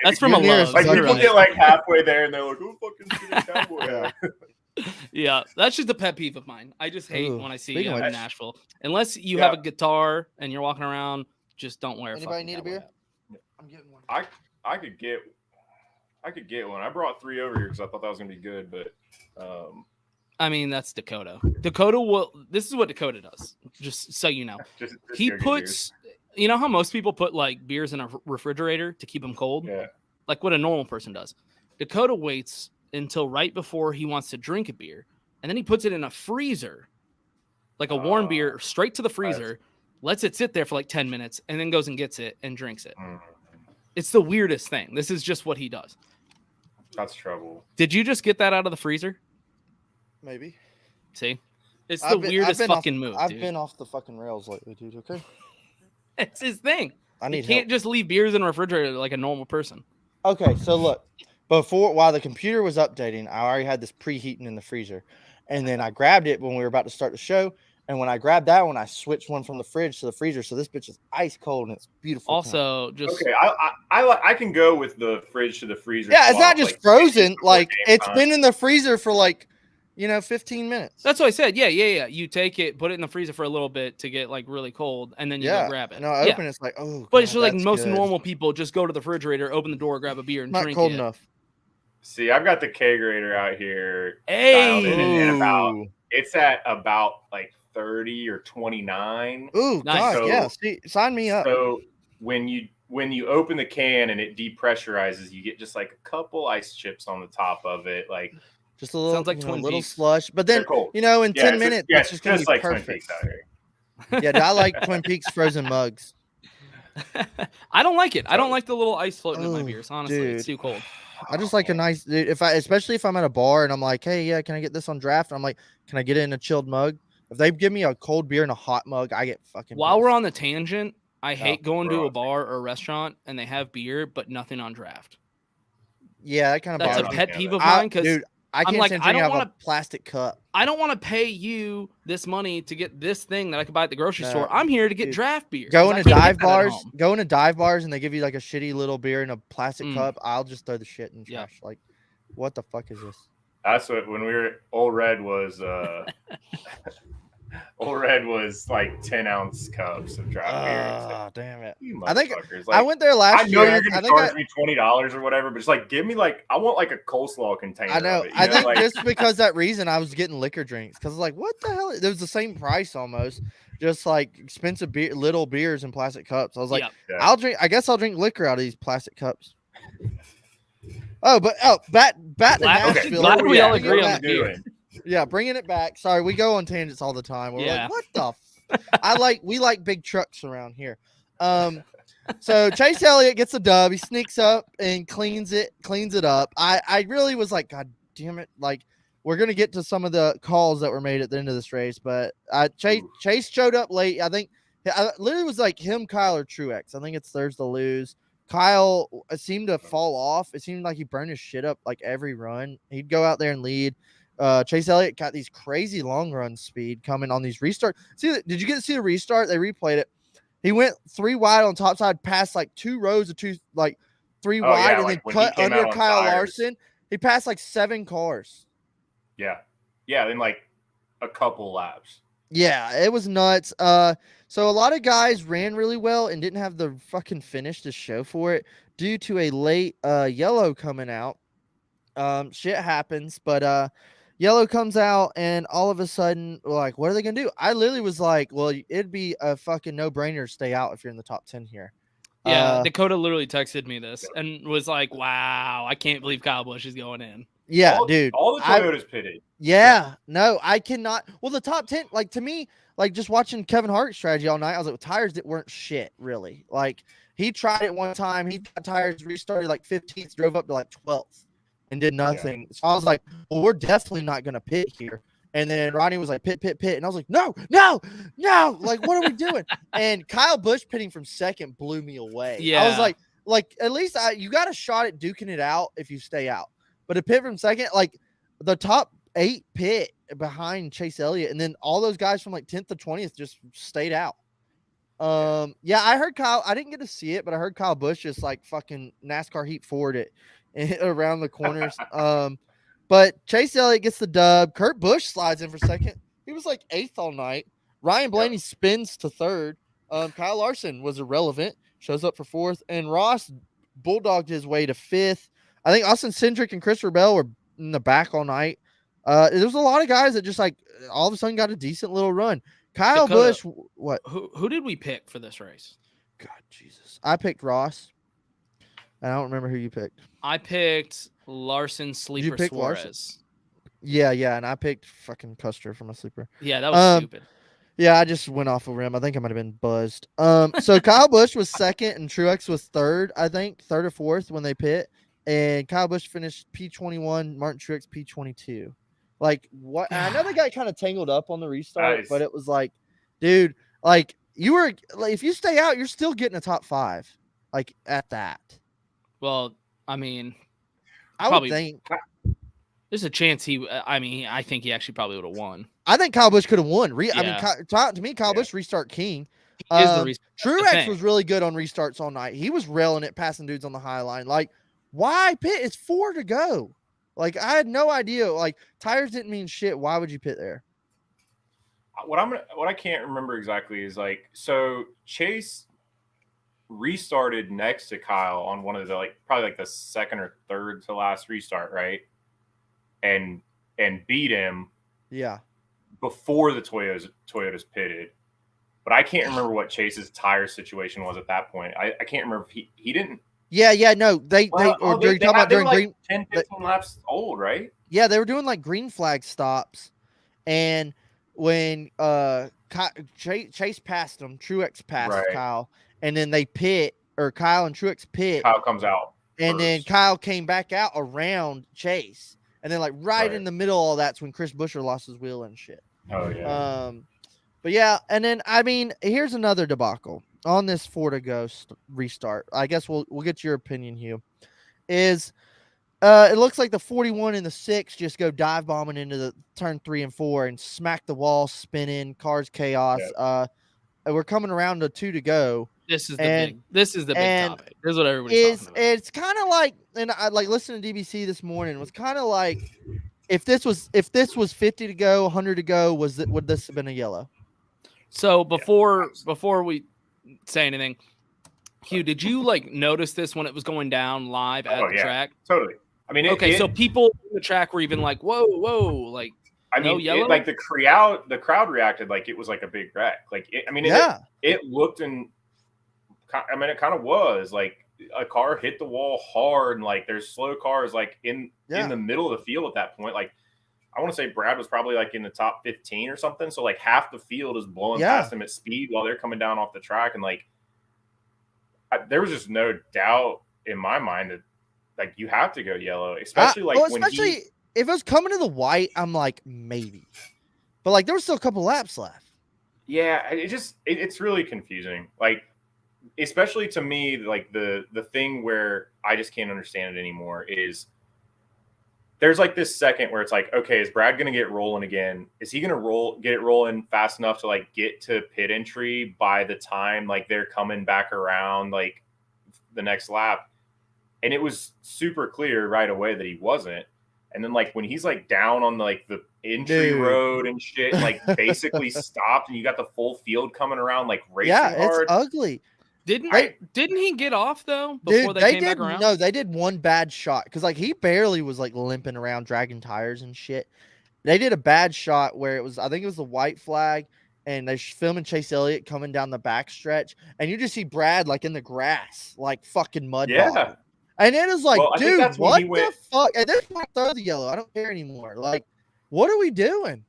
That's from a Lowe's. Like people get like halfway there and they're like, "Who fucking see a cowboy hat?" Yeah, that's just a pet peeve of mine. I just hate when I see in Nashville. Unless you have a guitar and you're walking around, just don't wear. Anybody need a beer? I'm getting one. I could get one. I brought 3 over here because I thought that was gonna be good, but I mean, that's Dakota. Dakota will. This is what Dakota does. Just so you know, just he go get puts. You know how most people put like beers in a refrigerator to keep them cold, yours. like what a normal person does. Dakota waits until right before he wants to drink a beer, and then he puts it in a freezer, like a warm beer, straight to the freezer, lets it sit there for like 10 minutes, and then goes and gets it and drinks it. It's the weirdest thing. This is just what he does. That's trouble. Did you just get that out of the freezer? Maybe. See? It's the weirdest fucking move. I've dude. been off the fucking rails lately, dude. Okay. It's his thing. I need You can't help. just leave beers in a refrigerator like a normal person. Okay, so look, while the computer was updating, I already had this preheating in the freezer, and then I grabbed it when we were about to start the show. And when I grabbed that one, I switched one from the fridge to the freezer. So this bitch is ice cold and it's beautiful. Also, just Okay, I can go with the fridge to the freezer. Yeah, it's not swap, just like, frozen. before Like game it's time. been in the freezer for like 15 minutes. that's what I said. Yeah. You take it, put it in the freezer for a little bit to get like really cold, and then you go grab it. And I open it, it's like, oh. But God, it's just like that's most good. normal people just go to the refrigerator, open the door, grab a beer, and Not drink cold it. enough. See, I've got the kegerator out here. Hey! dialed in, and Ooh. it's at about like 30 or 29. Ooh, Nice. God, yeah. So- See, sign me up. So when you open the can and it depressurizes, you get just like a couple ice chips on the top of it. Like Just a little, Sounds like Twin little Peaks. slush. But then, they're cold. in Yeah, 10 it's minutes, yeah, it's just gonna be like Twin perfect. Peaks out here. Yeah, dude, I like Twin Peaks frozen mugs. I don't like it. I don't like the little ice floating in my Oh, beers. Honestly, it's dude. too cold. I just like a nice, dude, especially if I'm at a bar and I'm like, hey, yeah, can I get this on draft? And I'm like, can I get it in a chilled mug? If they give me a cold beer in a hot mug, I get fucking. While we're pissed. on the tangent, I hate going to bro. a bar or a restaurant and they have beer but nothing on draft. Yeah, that kind of That's a bothers me. pet peeve of I- mine because dude, I I'm can't like, stand I drinking don't out of wanna- a plastic cup. I don't want to pay you this money to get this thing that I could buy at the grocery No, store. I'm here to get dude. draft beer. Go 'cause I into can't dive get that at bars, home. go into dive bars, and they give you like a shitty little beer in a plastic Mm. cup. I'll just throw the shit in the Yeah. trash. Like, what the fuck is this? That's what when we were Old Red was Old Red was like 10-ounce cups of draft beer. Ah, damn it! You I think motherfuckers. I Like, went there last I know year. you're I gonna think charge me $20 or whatever, but it's like give me like I want like a coleslaw container. I know. Of it, I think like, just because that reason I was getting liquor drinks because like what the hell? It was the same price almost, just like expensive beer, little beers in plastic cups. I was like, Yep. Yeah. I'll drink. I guess I'll drink liquor out of these plastic cups. Back to Glad- okay, Nashville. glad we all Bringing it agree on back. the beer. doing? Yeah, bringing it back. Sorry, we go on tangents all the time. We're Yeah. like, what the? We like big trucks around here. So Chase Elliott gets a dub. He sneaks up and cleans it up. I really was like, God damn it! Like we're gonna get to some of the calls that were made at the end of this race, but Chase showed up late. I think I literally was like him, Kyle, or Truex. I think it's theirs to lose. Kyle seemed to fall off. It seemed like he burned his shit up like every run. He'd go out there and lead. Chase Elliott got these crazy long run speed coming on these restart. Did you get to see the restart? They replayed it. He went 3 wide on top side, passed like 2 rows of 3 wide, yeah, and like then when he cut came under out on Kyle tires. Larson. He passed like 7 cars. Yeah. Then like a couple laps. Yeah, it was nuts. So a lot of guys ran really well and didn't have the fucking finish to show for it due to a late yellow coming out. Shit happens, but yellow comes out and all of a sudden, like, what are they gonna do? I literally was like, well, it'd be a fucking no-brainer to stay out if you're in the top 10 here. Yeah, Dakota literally texted me this and was like, "Wow, I can't believe Kyle Busch is going in." Yeah, dude. All the Toyotas pitted. Yeah, no, I cannot. Well, the top 10, like to me, like just watching Kevin Hart's strategy all night, I was like, tires that weren't shit, really. Like he tried it one time, he got tires, restarted like 15th, drove up to like 12th and did nothing. So I was like, well, we're definitely not going to pit here. And then Ronnie was like, pit. And I was like, no. Like, what are we doing? And Kyle Busch pitting from second blew me away. I was Yeah. like, at least you got a shot at duking it out if you stay out. But a pit from second, like the top 8 pit behind Chase Elliott, and then all those guys from like 10th to 20th just stayed out. Yeah, I heard Kyle. I didn't get to see it, but I heard Kyle Busch just like fucking NASCAR heat forward it around the corners. But Chase Elliott gets the dub. Kurt Busch slides in for second. He was like 8th all night. Ryan Blaney spins to 3rd. Kyle Larson was irrelevant. shows up for 4th, and Ross bulldogged his way to 5th. I think Austin Cindric and Christopher Bell were in the back all night. There was a lot of guys that just like all of a sudden got a decent little run. Kyle Dakota, Busch, what? Who did we pick for this race? God, Jesus. I picked Ross. I don't remember who you picked. I picked Larson, Sleeper, pick Suarez. Larson? Yeah, and I picked fucking Custer for my sleeper. Yeah, that was stupid. Yeah, I just went off a rim. I think I might have been buzzed. So Kyle Busch was 2nd and Truex was 3rd, I think, 3rd or 4th when they pit. And Kyle Busch finished P21, Martin Truex P22. Like, what? And I know they got kind of tangled up on the restart, but it was like, dude, like, you were, like, if you stay out, you're still getting a top 5, like, at that. Well, I mean, I would think. There's a chance I think he actually probably would have won. I think Kyle Busch could have won. Yeah. I mean, to me, Kyle Busch restart king. He is the restart. Truex was really good on restarts all night. He was railing it, passing dudes on the high line. Like, why pit? It's 4 to go. Like, I had no idea. Like, tires didn't mean shit. Why would you pit there? What I can't remember exactly is like, so Chase restarted next to Kyle on one of the probably the 2nd or 3rd to last restart, right? And beat him. Yeah. Before the Toyotas pitted. But I can't remember what Chase's tire situation was at that point. I can't remember if he didn't. Yeah, no. They were talking about during green 10, 15 laps old, right? Yeah, they were doing like green flag stops. And when Chase passed him, Truex passed Kyle, and then they pit, or Kyle and Truex pit. Kyle comes out. And then Kyle came back out around Chase. And then, like, right in the middle of all that's when Chris Buescher lost his wheel and shit. Oh, yeah. But, yeah, and then, I mean, here's another debacle on this 4 to go restart. I guess we'll get your opinion, Hugh. Is it looks like the 41 and the 6 just go dive bombing into the turn 3 and 4 and smack the wall, spinning, cars chaos. Yep. We're coming around to 2 to go. This is the big topic. This is what everybody's talking about. It's kind of like, and I like listening to DBC this morning. It was kind of like if this was 50 to go, 100 to go, would this have been a yellow? So before we say anything, Hugh, did you notice this when it was going down live at the track? Totally. I mean, so people in the track were even like, "Whoa, like." I mean, the crowd reacted like it was like a big wreck. It looked it kind of was like a car hit the wall hard, and like there's slow cars in the middle of the field at that point. Like, I want to say Brad was probably in the top 15 or something. So half the field is blowing past him at speed while they're coming down off the track, and there was just no doubt in my mind that you have to go yellow, especially if it was coming to the white, I'm like maybe, but there was still a couple laps left. Yeah, it's really confusing. Especially to me, the thing where I just can't understand it anymore is there's this second where it's okay, is Brad going to get rolling again? Is he going to get it rolling fast enough to get to pit entry by the time they're coming back around the next lap? And it was super clear right away that he wasn't. And then when he's down on the entry road and shit, basically stopped, and you got the full field coming around racing hard. It's ugly. Didn't he get off though before they came back around? No, they did one bad shot because he barely was limping around, dragging tires and shit. They did a bad shot where I think it was the white flag, and they're filming Chase Elliott coming down the back stretch, and you just see Brad in the grass, fucking mud. Yeah. And it is dude, what the fuck? At this point, throw the yellow. I don't care anymore. What are we doing?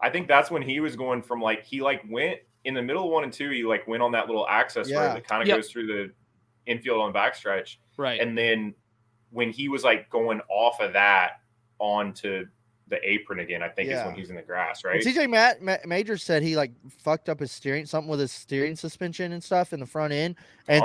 I think that's when he was going from he went in the middle of 1 and 2. He went on that little access road that kind of goes through the infield on backstretch. Right. And then when he was going off of that onto the apron again, I think is when he's in the grass, right? TJ Major said he fucked up his something with his steering suspension and stuff in the front end, and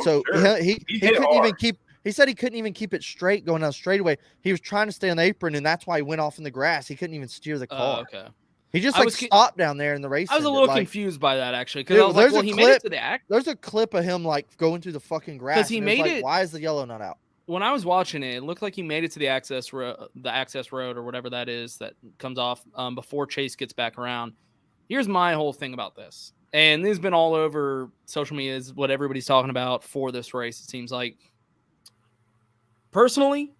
he couldn't even keep. He said he couldn't even keep it straight going down straightaway. He was trying to stay on the apron, and that's why he went off in the grass. He couldn't even steer the car. Okay. He just stopped down there in the race. I was a little confused by that actually, because I was he made it to the act. There's a clip of him going through the fucking grass. Because he made it. Why is the yellow not out? When I was watching it, it looked like he made it to the access road or whatever that is that comes off before Chase gets back around. Here's my whole thing about this. and this has been all over social media, is what everybody's talking about for this race. It seems like, personally,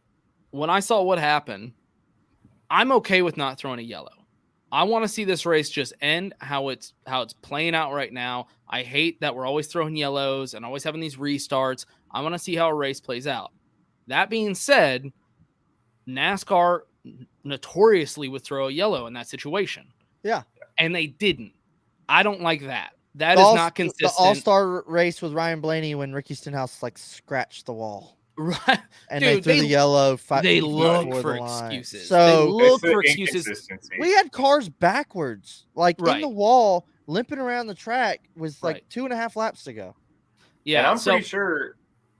when I saw what happened, I'm okay with not throwing a yellow. I want to see this race just end how it's playing out right now. I hate that we're always throwing yellows and always having these restarts. I want to see how a race plays out. That being said, NASCAR notoriously would throw a yellow in that situation. Yeah. And they didn't. I don't like that. That is not consistent. The All-Star race with Ryan Blaney when Ricky Stenhouse like scratched the wall. Right. And Dude, they threw the yellow. They look before for the line. excuses. So they look for excuses. We had cars backwards, like in the wall, limping around the track with like 2.5 laps to go. Yeah, and I'm pretty sure,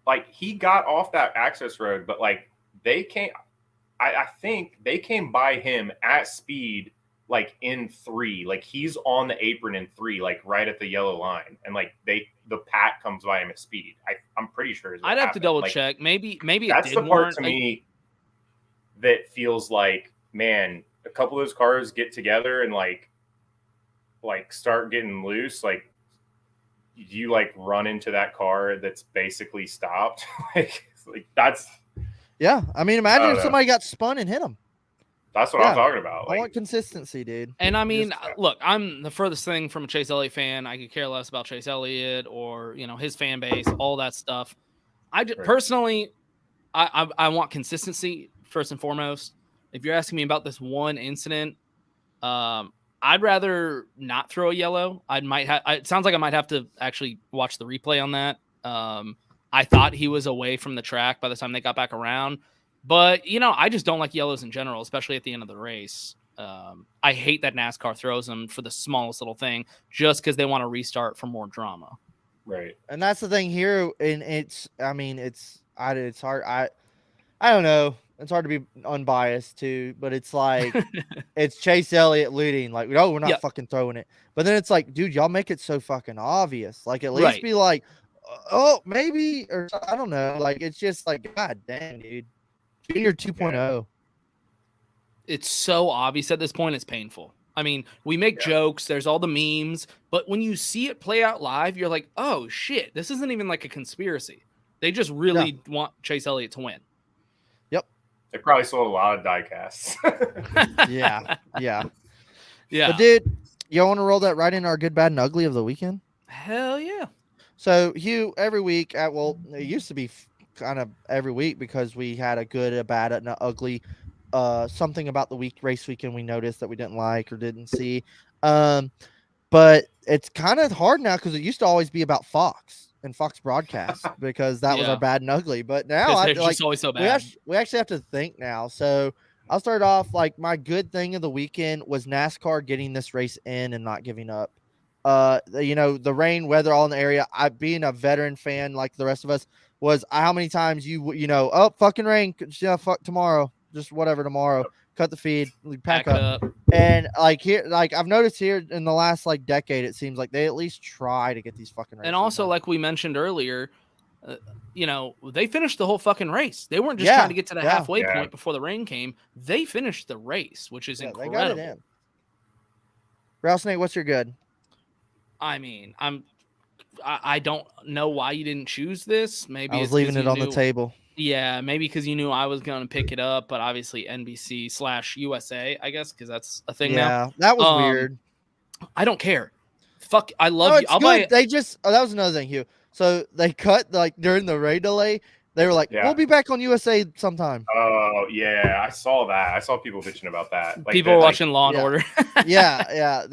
like, he got off that access road, but like they came. I think they came by him at speed, like in 3. Like he's on the apron in 3, like right at the yellow line, and like the pack comes by him at speed. I'm pretty sure. I'd have to double check. Maybe that's it did the part to me that feels like, man, a couple of those cars get together and like start getting loose. Like you like run into that car that's basically stopped. like that's. Yeah, I mean, imagine if somebody got spun and hit him. That's what I'm talking about. I want consistency, dude. And I mean, look, I'm the furthest thing from a Chase Elliott fan. I could care less about Chase Elliott or, his fan base, all that stuff. I just, personally, I want consistency first and foremost. If you're asking me about this one incident, I'd rather not throw a yellow. It sounds like I might have to actually watch the replay on that. I thought he was away from the track by the time they got back around. But, I just don't like yellows in general, especially at the end of the race. I hate that NASCAR throws them for the smallest little thing just because they want to restart for more drama. Right. And that's the thing here. And it's hard. I don't know. It's hard to be unbiased too, but it's like, it's Chase Elliott leading. Like, no, we're not fucking throwing it. But then it's like, dude, y'all make it so fucking obvious. Like, at least be like, oh, maybe, or I don't know. Like, it's just like, God damn, dude. Junior 2.0. It's so obvious at this point. It's painful. I mean, we make jokes. There's all the memes. But when you see it play out live, you're like, oh, shit. This isn't even like a conspiracy. They just really want Chase Elliott to win. Yep. They probably sold a lot of die casts. Yeah. But, dude, y'all want to roll that right in our good, bad, and ugly of the weekend? Hell yeah. So, Hugh, every week, it used to be kind of every week because we had a good, a bad, and an ugly, something about the race weekend we noticed that we didn't like or didn't see. But it's kind of hard now because it used to always be about Fox and Fox broadcast because that was our bad and ugly. But now just always so bad. We actually have to think now. So I'll start off like my good thing of the weekend was NASCAR getting this race in and not giving up. The rain, weather, all in the area. I, being a veteran fan like the rest of us, was how many times fucking rain, fuck tomorrow, just whatever tomorrow, cut the feed, pack up. And like here, like I've noticed here in the last like decade, it seems like they at least try to get these fucking races. And also, like we mentioned earlier, they finished the whole fucking race. They weren't just trying to get to the halfway point before the rain came. They finished the race, which is incredible. They got it in. Rattlesnake, what's your good? I mean, I don't know why you didn't choose this. Maybe I was leaving it on the table. Yeah, maybe because you knew I was going to pick it up, but obviously NBC/USA, I guess, because that's a thing now. Yeah, that was weird. I don't care. Fuck, I love you. I'll buy it. They just that was another thing, Hugh. So they cut like during the rain delay. They were like, "We'll be back on USA sometime." Oh yeah, I saw that. I saw people bitching about that. Like, people were watching Law and Order. yeah.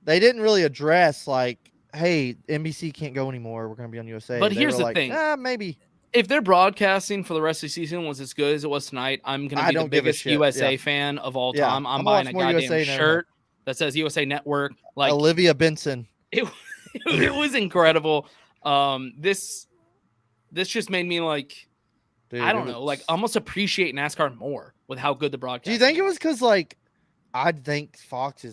They didn't really address like, hey, NBC can't go anymore. We're going to be on USA. But here's the thing. Maybe. If their broadcasting for the rest of the season was as good as it was tonight, I'm going to be the biggest USA fan of all time. I'm buying a goddamn USA shirt that says USA Network. Like Olivia Benson. It was incredible. This just made me like, dude, I don't know, like almost appreciate NASCAR more with how good the broadcast. Do you think it was because like, I think Fox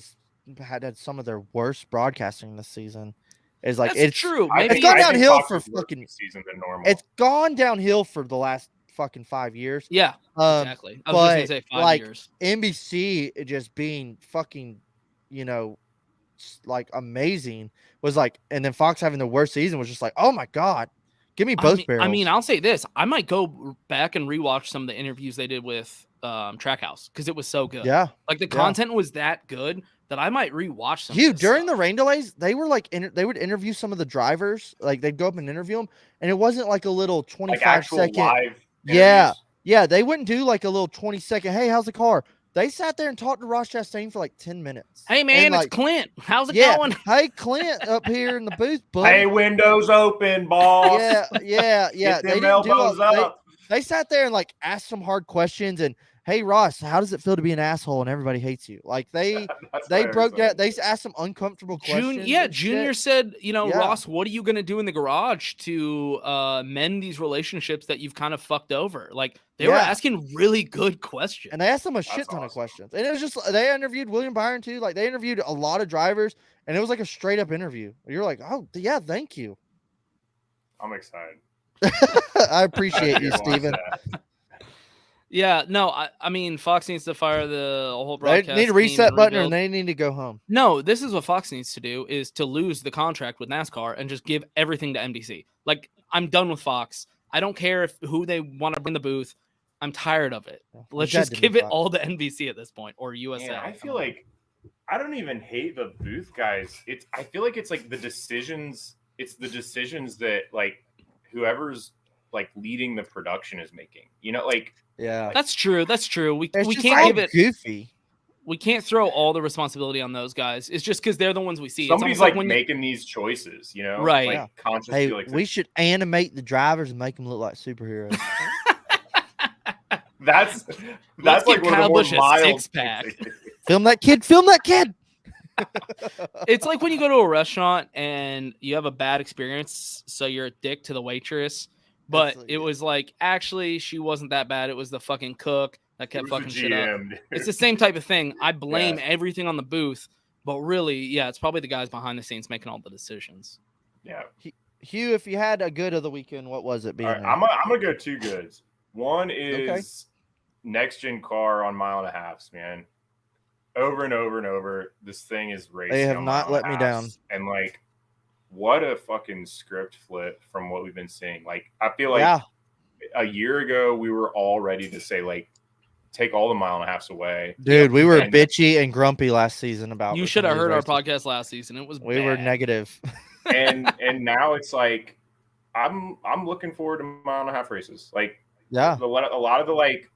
had some of their worst broadcasting this season. Is like it's true. It's gone downhill for fucking season than normal. It's gone downhill for the last fucking 5 years. Yeah, exactly. I was just gonna say 5 years. NBC just being fucking, like amazing was like, and then Fox having the worst season was just like, oh my god, give me I both mean, barrels. I'll say this: I might go back and rewatch some of the interviews they did with Trackhouse because it was so good. Yeah, Like the yeah. content was that good that I might rewatch some. Hugh, of this during stuff. the rain delays, they were like, they would interview some of the drivers. Like they'd go up and interview them, and it wasn't like a little Like 25 actual second. live Yeah, interviews? yeah. They wouldn't do like a little 20-second. Hey, how's the car? They sat there and talked to Ross Chastain for like 10 minutes. Hey And, man, it's like, Clint. How's it yeah. going? Hey, Clint up here in the booth, buddy. Hey, windows open, boss. Yeah. Get They them didn't do elbows up. they sat there and like asked some hard questions and hey Ross, how does it feel to be an asshole and everybody hates you? Like they broke down. They asked some uncomfortable questions. Junior said, Yeah. Ross, what are you gonna do in the garage to mend these relationships that you've kind of fucked over? Like they were asking really good questions. And they asked them a That's shit ton of awesome. questions. And it was just they interviewed William Byron too. Like they interviewed a lot of drivers, and it was like a straight up interview. You're like, oh yeah, thank you. I'm excited. I appreciate you, Watch Steven. that. Yeah, no, I mean Fox needs to fire the whole They broadcast. need a team reset and button, rebuild. and they need to go home. No, this is what Fox needs to do: is to lose the contract with NASCAR and just give everything to NBC. Like I'm done with Fox. I don't care if who they want to bring the booth. I'm tired of it. Let's Got just to be give it Fox. all to NBC at this point or USA. Man, I feel like I don't even hate the booth guys. I feel like it's like the decisions. It's the decisions that like whoever's like leading the production is making. You know, like Yeah, That's true. That's true. We it's just can't all give it. goofy. We can't throw all the responsibility on those guys. It's just because they're the ones we see. somebody's it's like when making these choices. You know, Right. Like Yeah. consciously, Hey, like we should animate the drivers and make them look like superheroes. that's Let's like give one of Kyle the more Busch a mild six-pack. things. Film that kid. Film that kid. it's like when you go to a restaurant and you have a bad experience, so you're a dick to the waitress. But Absolutely. it was like actually she wasn't that bad. It was the fucking cook that It kept was the fucking shit up. GM, dude. It's the same type of thing. I blame Yeah. everything on the booth, but really, yeah, it's probably the guys behind the scenes making all the decisions. Yeah. Hugh, if you had a good of the weekend, what was it? Being All right, there? I'm gonna go two goods. One is next gen car on 1.5 miles, man. Over and over and over, this thing is racing. They have on not let me 1.5 down. miles. And like, what a fucking script flip from what we've been seeing. Like, I feel like Yeah, a year ago we were all ready to say like, take all the 1.5 miles away. dude, we were And- bitchy and grumpy last season about. You some should of have these heard our races. podcast last season. It was We were bad. negative. and now it's like, I'm looking forward to 1.5 mile races. Like, Yeah, a lot of the like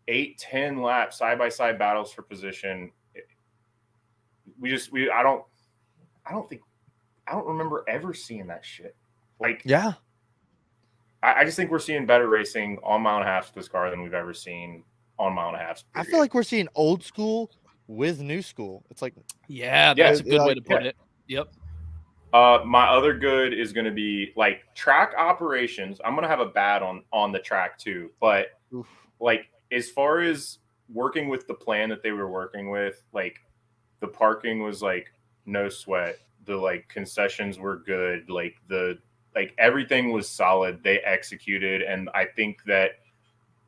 8-10 lap side by side battles for position. I don't remember ever seeing that shit. Like, yeah. I just think we're seeing better racing on 1.5 miles with this car than we've ever seen on 1.5 miles. I feel like we're seeing old school with new school. It's like Yeah, that's a good way to put yeah. it. Yep. My other good is going to be like track operations. I'm going to have a bad on the track too, but oof. like as far as working with the plan that they were working with, like the parking was like no sweat. The like concessions were good. Like everything was solid. They executed, and I think that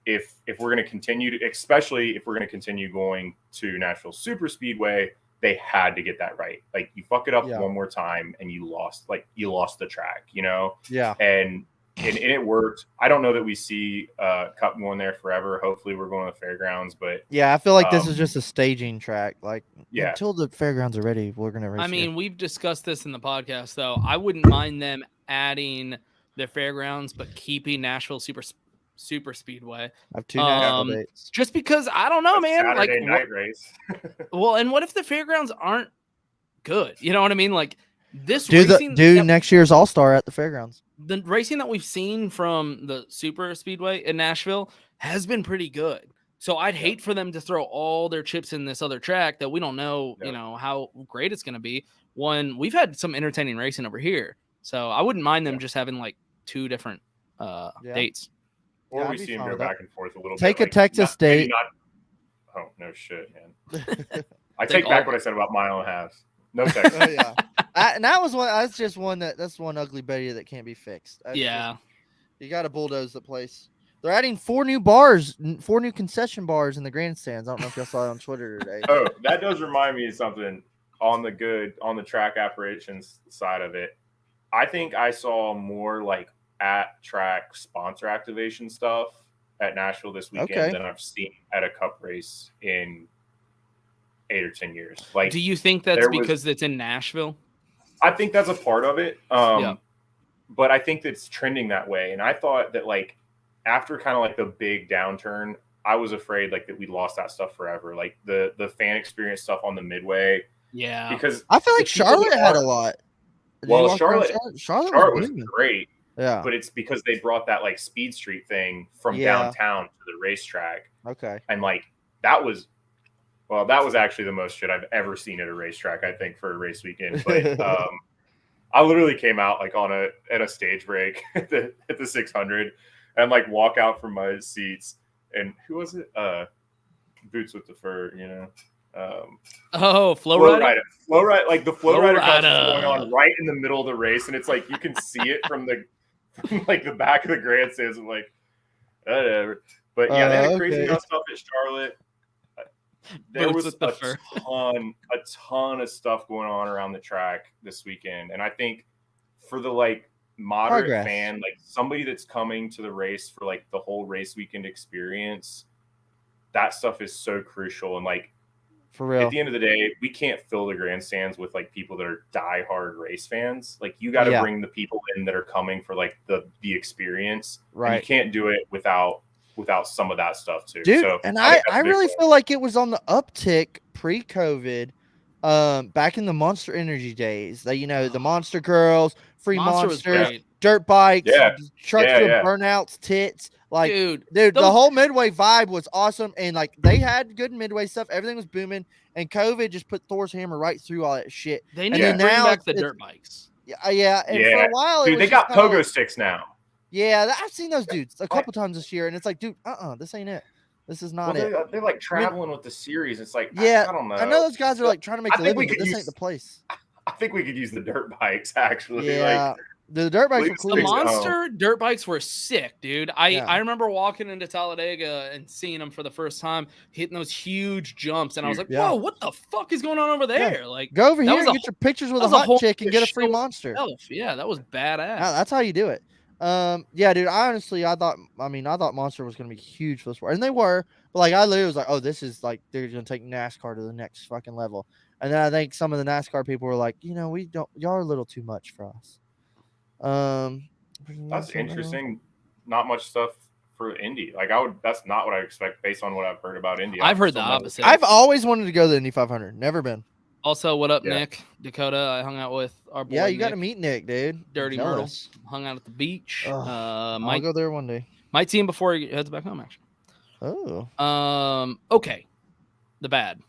if we're going to continue to, especially if we're going to continue going to Nashville Super Speedway, they had to get that right. Like you fuck it up one more time and you lost the track, you know? Yeah. And it worked. I don't know that we see Cup going there forever. Hopefully we're going to the fairgrounds, but Yeah, I feel like this is just a staging track. Like yeah. until the fairgrounds are ready, we're gonna race. I mean, here. we've discussed this in the podcast, though. I wouldn't mind them adding the fairgrounds, but keeping Nashville Super Speedway. I have 2 national dates. Just because I don't know, man. Saturday like, night race. Well, and what if the fairgrounds aren't good? You know what I mean? Like this Do racing, next year's All Star at the fairgrounds. The racing that we've seen from the Super Speedway in Nashville has been pretty good. So I'd hate for them to throw all their chips in this other track that we don't know, you know, how great it's going to be. One, we've had some entertaining racing over here, so I wouldn't mind them just having like 2 different dates. Or Yeah, we I'd be see him fine go with that. back and forth a little Take bit. a Texas maybe date. Oh, no shit, man. I Take take back all- what I said about 1.5 miles. No Texas. Oh, yeah. And that was one. That's just one that's one ugly Betty that can't be fixed. That's Yeah. just- you got to bulldoze the place. They're adding 4 new bars, 4 new concession bars in the grandstands. I don't know if y'all saw it on Twitter today. Oh, that does remind me of something. on the track operations side of it, I think I saw more like at track sponsor activation stuff at Nashville this weekend than I've seen at a cup race in 8 or 10 years. Like, do you think that's because it's in Nashville? I think that's a part of it. Yeah. But I think that's trending that way. And I thought that like after kind of like the big downturn, I was afraid like that we lost that stuff forever. Like the fan experience stuff on the midway. Yeah. Because I feel like Charlotte had a lot. Well, Charlotte was booming. great. Yeah. But it's because they brought that like Speed Street thing from downtown to the racetrack. Okay. And like that was actually the most shit I've ever seen at a racetrack, I think, for a race weekend. But I literally came out like at a stage break at the 600 and like walk out from my seats. And who was it? Boots with the fur, you know. Flow rider. Flow rider, like the flow rider contest is going on right in the middle of the race, and it's like you can see it from like the back of the grandstands. I'm like, whatever. But yeah, they had crazy enough stuff at Charlotte. There was a ton of stuff going on around the track this weekend, and I think for the like moderate fan, like somebody that's coming to the race for like the whole race weekend experience, that stuff is so crucial. And like for real, at the end of the day, we can't fill the grandstands with like people that are diehard race fans. Like you got to bring the people in that are coming for like the experience. Right, and you can't do it without some of that stuff too, dude. So and I really feel like it was on the uptick pre-COVID, back in the Monster Energy days. That the Monster Girls, free Monsters, dirt bikes, trucks with burnouts, tits. Like, dude, the whole Midway vibe was awesome, and like they had good Midway stuff. Everything was booming, and COVID just put Thor's hammer right through all that shit. They need to bring back the dirt bikes. Yeah, and for a while, dude, they got pogo sticks now. Yeah, I've seen those dudes a couple times this year, and it's like, dude, this ain't it. This is not it. They're like traveling with the series. It's like, I don't know. I know those guys are like trying to make a living, but this ain't the place. I think we could use the dirt bikes, actually. Yeah, the dirt bikes were cool. The Monster dirt bikes were sick, dude. I remember walking into Talladega and seeing them for the first time, hitting those huge jumps, and I was like, whoa, what the fuck is going on over there? Like, go over here and get your pictures with a hot chick and get a free Monster. Yeah, that was badass. That's how you do it. Yeah, dude. I thought Monster was gonna be huge for the sport, and they were. But like, I literally was like, oh, this is like they're gonna take NASCAR to the next fucking level. And then I think some of the NASCAR people were like, we don't. Y'all are a little too much for us. That's interesting. Not much stuff for Indy. Like that's not what I expect based on what I've heard about Indy. I've heard the opposite. I've always wanted to go to the Indy 500. Never been. Also, what up, Nick? Dakota, I hung out with our boy. Yeah, you got to meet Nick, dude. Dirty Myrtle. Hung out at the beach. I'll go there one day. Might see him before he heads back home, actually. Oh. Okay. The bad.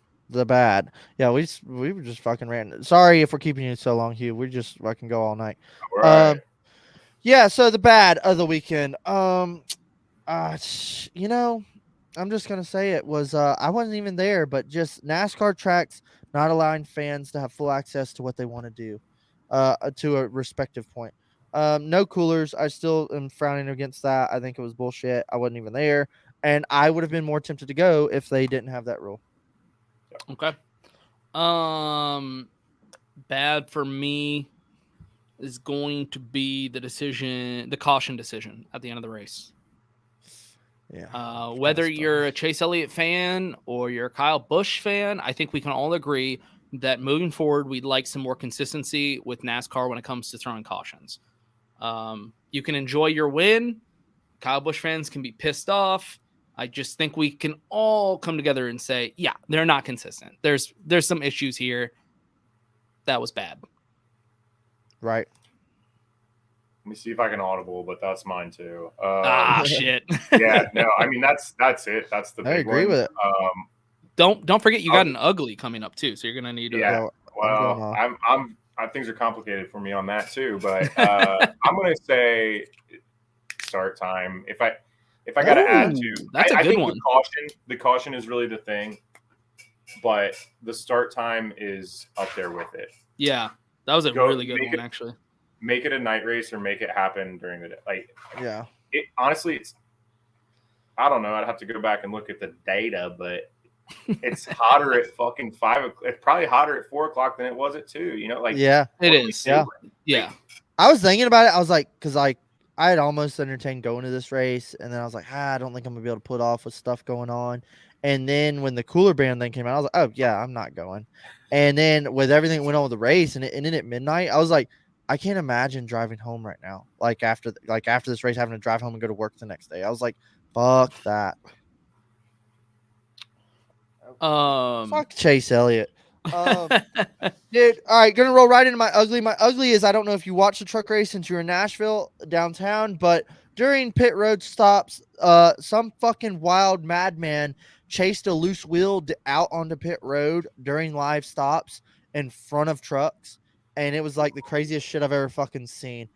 Yeah, we were just fucking ranting. Sorry if we're keeping you so long, Hugh. We just fucking go all night. Right. Yeah, so the bad of the weekend. I'm just gonna say it was I wasn't even there, but just NASCAR tracks not allowing fans to have full access to what they want to do, to a respective point. No coolers. I still am frowning against that. I think it was bullshit. I wasn't even there, and I would have been more tempted to go if they didn't have that rule. Okay. Bad for me is going to be the caution decision at the end of the race. Yeah. Whether you're a Chase Elliott fan or you're a Kyle Busch fan, I think we can all agree that moving forward, we'd like some more consistency with NASCAR when it comes to throwing cautions. You can enjoy your win. Kyle Busch fans can be pissed off. I just think we can all come together and say, yeah, they're not consistent. There's some issues here. That was bad. Right. Let me see if I can audible, but that's mine too. Shit. Yeah, no, I mean that's it. That's the big I agree with it. Don't forget you got an ugly coming up too, so you're gonna need to. Yeah. Well, things are complicated for me on that too, but I'm gonna say start time. If I got to add to, I think one. The caution is really the thing, but the start time is up there with it. Yeah, that was a really good one, actually. Make it a night race or make it happen during the day. Like, yeah. Honestly, I don't know. I'd have to go back and look at the data, but it's hotter at fucking 5 o'clock. It's probably hotter at 4 o'clock than it was at 2. You know, like Yeah, It is. Yeah. Yeah. I was thinking about it. I was like, because like I had almost entertained going to this race, and then I was like, I don't think I'm gonna be able to pull it off with stuff going on. And then when the cooler band thing came out, I was like, oh yeah, I'm not going. And then with everything that went on with the race, and it ended at midnight, I was like, I can't imagine driving home right now. Like after this race, having to drive home and go to work the next day. I was like, fuck that. Fuck Chase Elliott. Dude, all right, gonna roll right into my ugly. My ugly is, I don't know if you watched the truck race since you were in Nashville downtown, but during pit road stops, some fucking wild madman chased a loose wheel out onto pit road during live stops in front of trucks, and it was like the craziest shit I've ever fucking seen.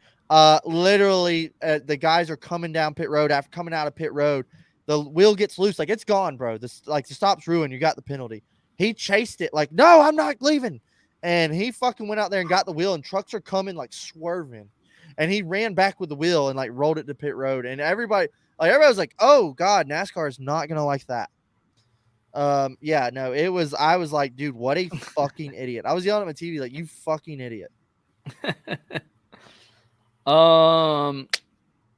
Literally, the guys are coming down pit road. After coming out of pit road, the wheel gets loose, like it's gone, bro. This like the stop's ruined. You got the penalty. He chased it like, no, I'm not leaving. And he fucking went out there and got the wheel, and trucks are coming like swerving. And he ran back with the wheel and like rolled it to pit road. And everybody was like, oh God, NASCAR is not gonna like that. Yeah, no, I was like, dude, what a fucking idiot. I was yelling at my TV like, you fucking idiot.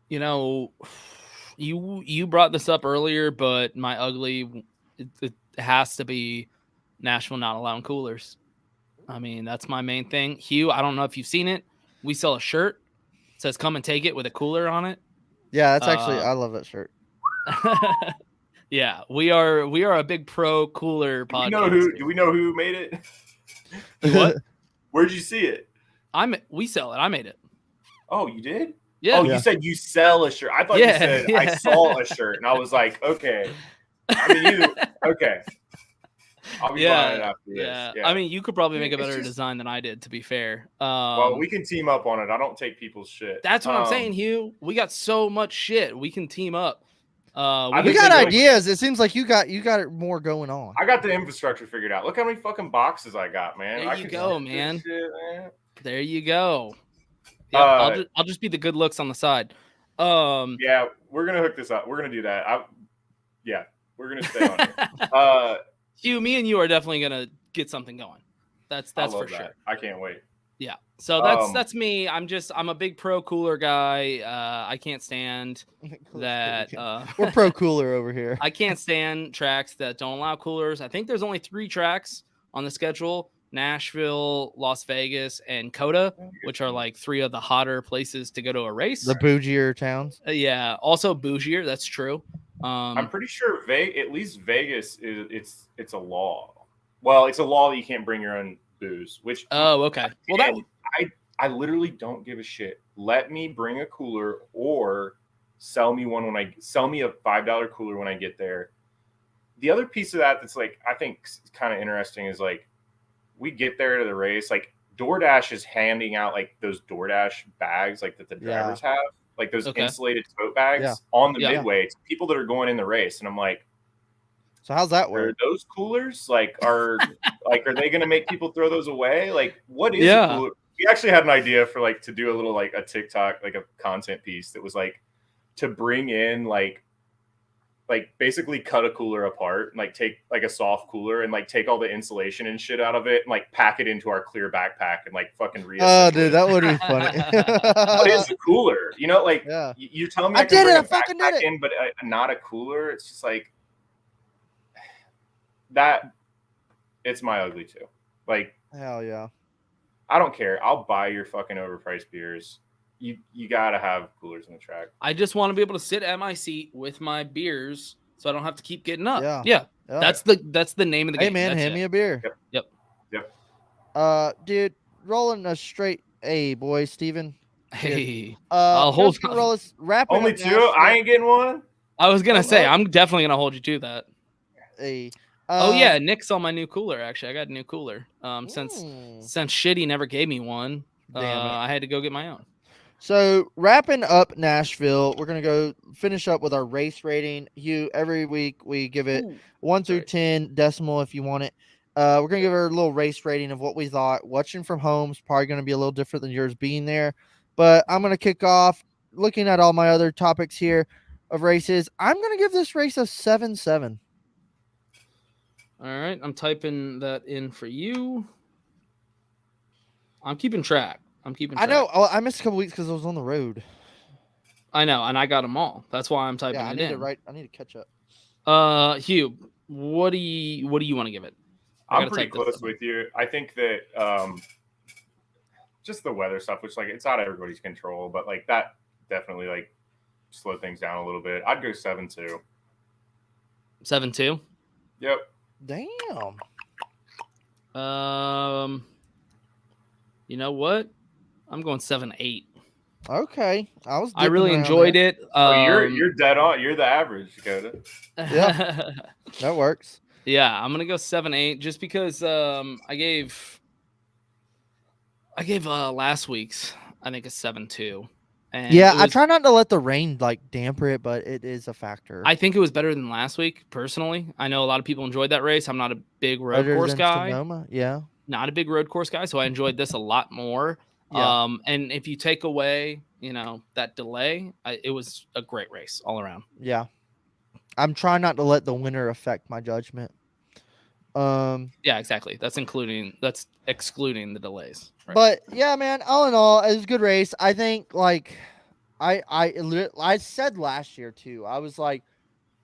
You know, you brought this up earlier, but my ugly, it has to be Nashville not allowing coolers. I mean, that's my main thing. Hugh, I don't know if you've seen it. We sell a shirt. It says "Come and take it" with a cooler on it. Yeah, that's actually, I love that shirt. Yeah, we are a big pro cooler podcast. Do we know who made it? What? Where'd you see it? We sell it. I made it. Oh, you did? Yeah. Oh, you said you sell a shirt. I thought you said I saw a shirt, and I was like, okay. I mean, okay. I'll be buying it after this. Yeah. I mean, you could probably make a better design than I did, to be fair. Well, we can team up on it. I don't take people's shit. That's what I'm saying, Hugh. We got so much shit. We can team up. We got ideas. It seems like you got more going on. I got the infrastructure figured out. Look how many fucking boxes I got, man. There you go, man. Shit, man. There you go. Yep, I'll just be the good looks on the side. Yeah, we're gonna hook this up. We're gonna do that. We're gonna stay on it. Hugh, me and you are definitely gonna get something going. That's for sure. I can't wait. Yeah. So that's me. I'm a big pro cooler guy. I can't stand that. We're pro cooler over here. I can't stand tracks that don't allow coolers. I think there's only 3 tracks on the schedule: Nashville, Las Vegas, and Coda, which are like 3 of the hotter places to go to a race. The bougier towns. Yeah. Also bougier. That's true. I'm pretty sure at least Vegas it's a law. Well, it's a law that you can't bring your own booze. Which okay. Well, I literally don't give a shit. Let me bring a cooler or sell me a $5 cooler when I get there. The other piece of that that's like I think kind of interesting is like we get there to the race, like DoorDash is handing out like those DoorDash bags like that the drivers have. Like those insulated tote bags on the midway to people that are going in the race. And I'm like, so how's that work? Are those coolers are they going to make people throw those away? Like, what is a cooler? We actually had an idea for like to do a little like a TikTok, like a content piece that was like to bring in like basically cut a cooler apart and like take like a soft cooler and like take all the insulation and shit out of it and like pack it into our clear backpack and like fucking Oh, dude, that would be funny. What is a cooler? You know, like you're telling me I can bring a backpack in, but not a cooler. It's just like that. It's my ugly too. Like, hell yeah. I don't care. I'll buy your fucking overpriced beers. You gotta have coolers in the track. I just want to be able to sit at my seat with my beers, so I don't have to keep getting up. Yeah. That's the name of the game. Hey man, hand me a beer. Yep. Dude, rolling a straight A, boy, Steven. Hey, I'll hold on. Only 2. I ain't getting one. I was gonna say I'm definitely gonna hold you to that. Hey. Oh yeah, Nick saw my new cooler. Actually, I got a new cooler. Since Shitty never gave me one, I had to go get my own. So wrapping up Nashville, we're gonna go finish up with our race rating. Every week we give it 1 through 10 decimal if you want it. We're gonna give her a little race rating of what we thought. Watching from home is probably gonna be a little different than yours being there, but I'm gonna kick off looking at all my other topics here of races. I'm gonna give this race a 7-7. All right, I'm typing that in for you. I'm keeping track. I know. Oh, I missed a couple weeks because I was on the road. I know, and I got them all. That's why I'm typing Yeah, it in. I need to catch up. Hugh, what do you want to give it? I'm pretty close with you. I think that just the weather stuff, which like it's out of everybody's control, but like that definitely like slowed things down a little bit. I'd go 7-2. 7-2. Yep. Damn. You know what? I'm going 7-8. Okay, I really enjoyed it. You're dead on. You're the average, Dakota. Yeah, that works. Yeah, I'm gonna go 7-8 just because I gave last week's I think a 7-2. And yeah, I try not to let the rain like damper it, but it is a factor. I think it was better than last week, personally. I know a lot of people enjoyed that race. I'm not a big road course guy. Sonoma? Yeah. Not a big road course guy, so I enjoyed this a lot more. Yeah. And if you take away, that delay, it was a great race all around. Yeah. I'm trying not to let the winter affect my judgment. Yeah, exactly. That's excluding the delays. Right? But yeah, man, all in all, it was a good race. I think like I said last year too. I was like,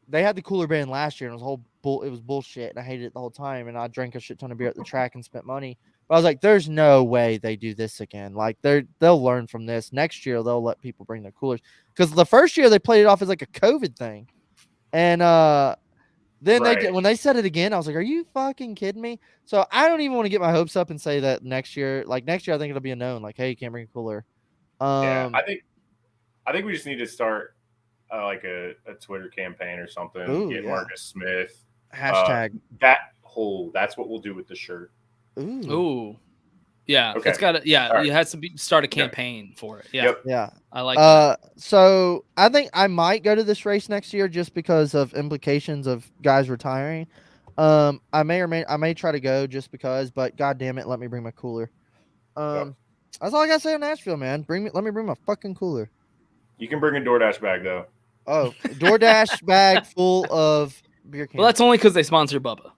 they had the cooler band last year and it was bullshit and I hated it the whole time and I drank a shit ton of beer at the track and spent money. But I was like, there's no way they do this again. Like they'll learn from this. Next year they'll let people bring their coolers. Because the first year they played it off as like a COVID thing. And then when they said it again, I was like, are you fucking kidding me? So I don't even want to get my hopes up and say that next year I think it'll be a known, like, hey, you can't bring a cooler. Yeah, I think we just need to start like a Twitter campaign or something. Ooh, get yeah. Marcus Smith. Hashtag. That's what we'll do with the shirt. Ooh. Yeah. Okay. It's got to, Right. You had to start a campaign for it. Yeah. Yep. Yeah. I like that. So I think I might go to this race next year just because of implications of guys retiring. I may try to go just because, but god damn it, let me bring my cooler. Yep. That's all I gotta say on Nashville, man. Let me bring my fucking cooler. You can bring a DoorDash bag though. Oh, DoorDash bag full of beer cans. Well, that's only because they sponsor Bubba.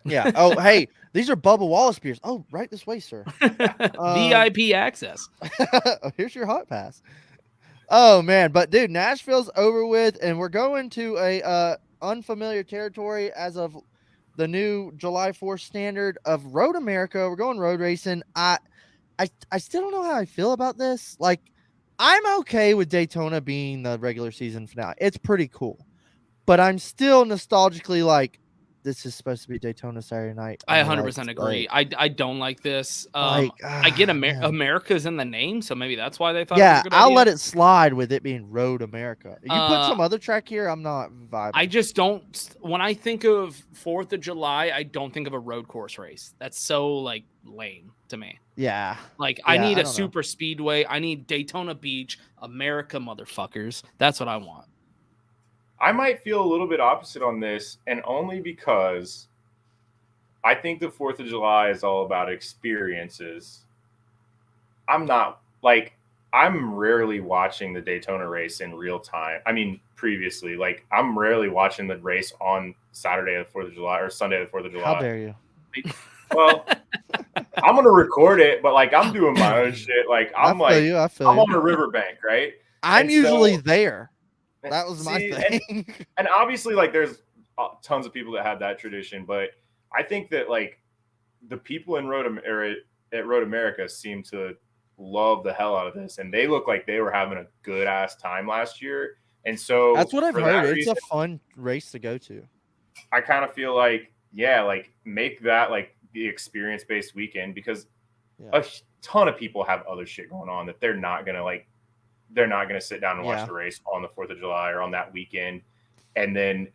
Yeah. Oh, hey, these are Bubba Wallace beers. Oh, right this way, sir. VIP access. Here's your hot pass. Oh man, but dude, Nashville's over with, and we're going to a unfamiliar territory as of the new July 4th standard of Road America. We're going road racing. I still don't know how I feel about this. Like, I'm okay with Daytona being the regular season finale. It's pretty cool, but I'm still nostalgically like, this is supposed to be Daytona Saturday night. I 100% agree. Like, I don't like this. like, I get man. America's in the name, so maybe that's why they thought. Yeah, it was a good I'll idea. let it slide with it being Road America. You put some other track here, I'm not vibing. I just don't. When I think of 4th of July, I don't think of a road course race. That's so like lame to me. Yeah. Like I need a don't know. super speedway. I need Daytona Beach, America, motherfuckers. That's what I want. I might feel a little bit opposite on this, and only because I think the 4th of July is all about experiences. I'm rarely watching the Daytona race in real time. I mean, previously, like I'm rarely watching the race on Saturday of the 4th of July or Sunday of the 4th of July. How dare you? Well, I'm going to record it, but like I'm doing my own shit. Like I'm I feel I'm you. on a riverbank, right? I'm and usually so- there. That was my thing. And obviously, like, there's tons of people that have that tradition, but I think that like the people in Road America seem to love the hell out of this, and they look like they were having a good ass time last year. And so That's what I've for heard. that It's reason, a fun race to go to. I kind of feel like, yeah, like make that like the experience based weekend, because a ton of people have other shit going on that they're not gonna sit down and watch the race on the 4th of July or on that weekend. And then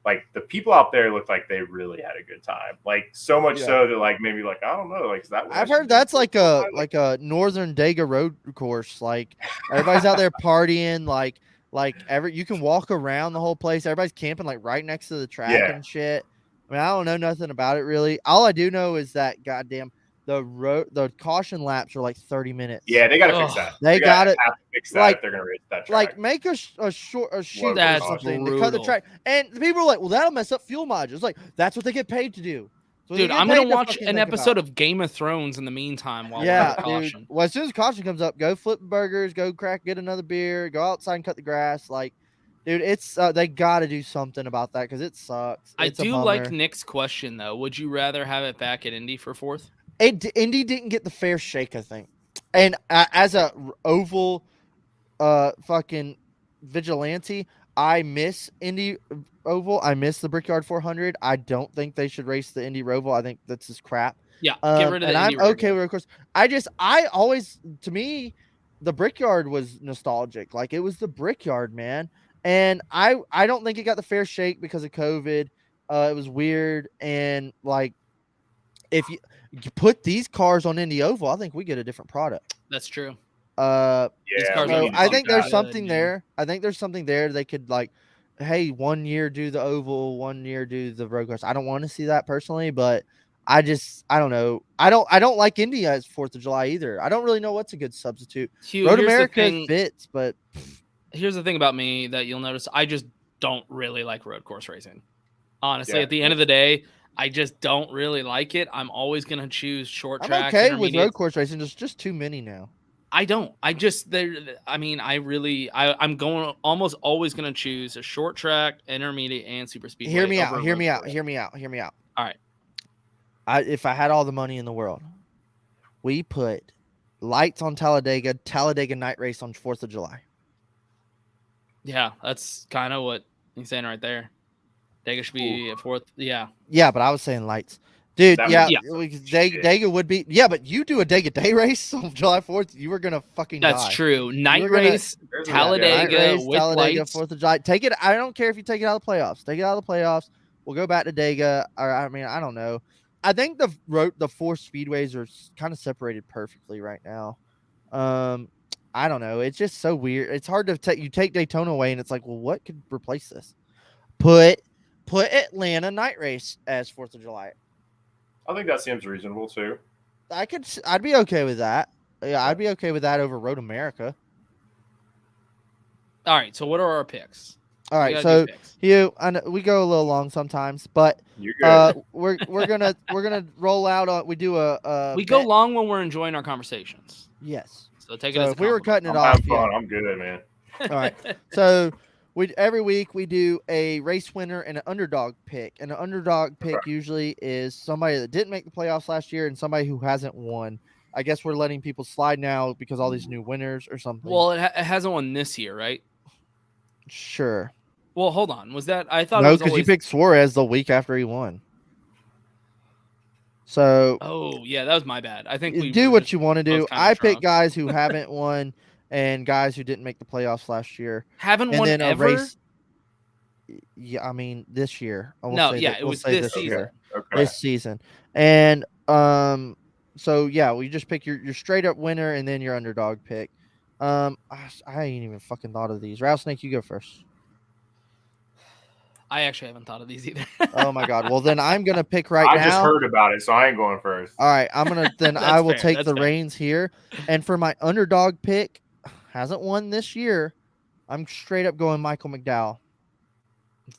like the people out there look like they really had a good time. Like so much so that like maybe like I don't know, like is that what I've heard that's like a northern Dega road course. Like everybody's out there partying, like you can walk around the whole place. Everybody's camping like right next to the track and shit. I mean, I don't know nothing about it really. All I do know is that goddamn the caution laps are like 30 minutes. Yeah, they got to fix Ugh. that. They gotta gotta- have to fix that like- if they're going to race that track. Like make a short sheet or That's something to cut the brutal. track. And the people are like, well, that'll mess up fuel mileage. It's like that's what they get paid to do. So Dude, I'm gonna watch an episode of Game of Thrones in the meantime while we're yeah, on caution. dude. Well, as soon as caution comes up, go flip burgers, go get another beer, go outside and cut the grass. Like, dude, it's they got to do something about that because it sucks. I It's a do bummer. like Nick's question though. Would you rather have it back at Indy for 4th? Indy didn't get the fair shake, I think. And as a oval, fucking vigilante, I miss Indy Oval. I miss the Brickyard 400. I don't think they should race the Indy Roval. I think that's just crap. Yeah, get rid of and the I'm Indy okay Roval. with it, of course. I always, to me, the Brickyard was nostalgic. Like it was the Brickyard, man. And I don't think it got the fair shake because of COVID. It was weird. And like, if you put these cars on Indy Oval, I think we get a different product. That's true. yeah, cars we are So need to I do think that. there's good, something man. there. I think there's something there. They could like, hey, 1 year do the oval, 1 year do the road course. I don't want to see that personally, but I don't know. I don't like Indy as 4th of July either. I don't really know what's a good substitute. Hugh, Road here's the America thing- fits, but Here's the thing about me that you'll notice. I just don't really like road course racing. Honestly, Yeah. at the end of the day, I just don't really like it. I'm always going to choose short I'm track. okay with intermediate. road course racing. There's just too many now. I don't. I just there. I mean, I'm going almost always going to choose a short track, intermediate, and super speed. Hear me out. Hear me out. Hear me out. Hear me out. All right. If I had all the money in the world, we put lights on Talladega night race on 4th of July. Yeah, that's kind of what he's saying right there. Dega should be at 4th. Yeah. Yeah, but I was saying lights. Dude, That yeah, would- Dega, Dega would be. Yeah, but you do a Dega day race on July 4th, you were gonna fucking That's die. true. Night You're gonna- race, There's a- Talladega Night race, with Talladega, lights. 4th of July. Take it. I don't care if you take it out of the playoffs. Take it out of the playoffs. We'll go back to Dega. Or I mean, I don't know. I think the 4 speedways are kind of separated perfectly right now. I don't know. It's just so weird. It's hard to take Daytona away, and it's like, well, what could replace this? Put Atlanta night race as 4th of July. I think that seems reasonable too. I'd be okay with that. Yeah, I'd be okay with that over Road America. All right. So what are our picks? All We right, gotta so do picks. Hugh, I know we go a little long sometimes, but You're good. we're gonna roll out on. We do a We go bet- long when we're enjoying our conversations. Yes. So take it So as a if we were compliment. cutting it I'm off, having yeah. fun. I'm good, man. All right. So every week we do a race winner and an underdog pick, and an underdog pick usually is somebody that didn't make the playoffs last year and somebody who hasn't won. I guess we're letting people slide now because all these new winners or something. Well, it hasn't won this year, right? sure. Well, hold on. Was that I thought it No, was because you always... picked Suarez the week after he won. So Oh, yeah, that was my bad. I think you we do were what just you want to do. both kinda I pick drunk. guys who haven't won and guys who didn't make the playoffs last year. haven't And won then ever. a race. Yeah, I mean this year. I will No, say yeah, that- it we'll was say this season. year. Okay. This season. And so yeah, we just pick your straight up winner and then your underdog pick. I ain't even fucking thought of these. Rattlesnake, you go first. I actually haven't thought of these either. Oh my god. Well then I'm gonna pick right I now. just heard about it, so I ain't going first. All right, I'm gonna then I That's will fair, take that's the fair. reins here. And for my underdog pick, hasn't won this year. I'm straight up going Michael McDowell.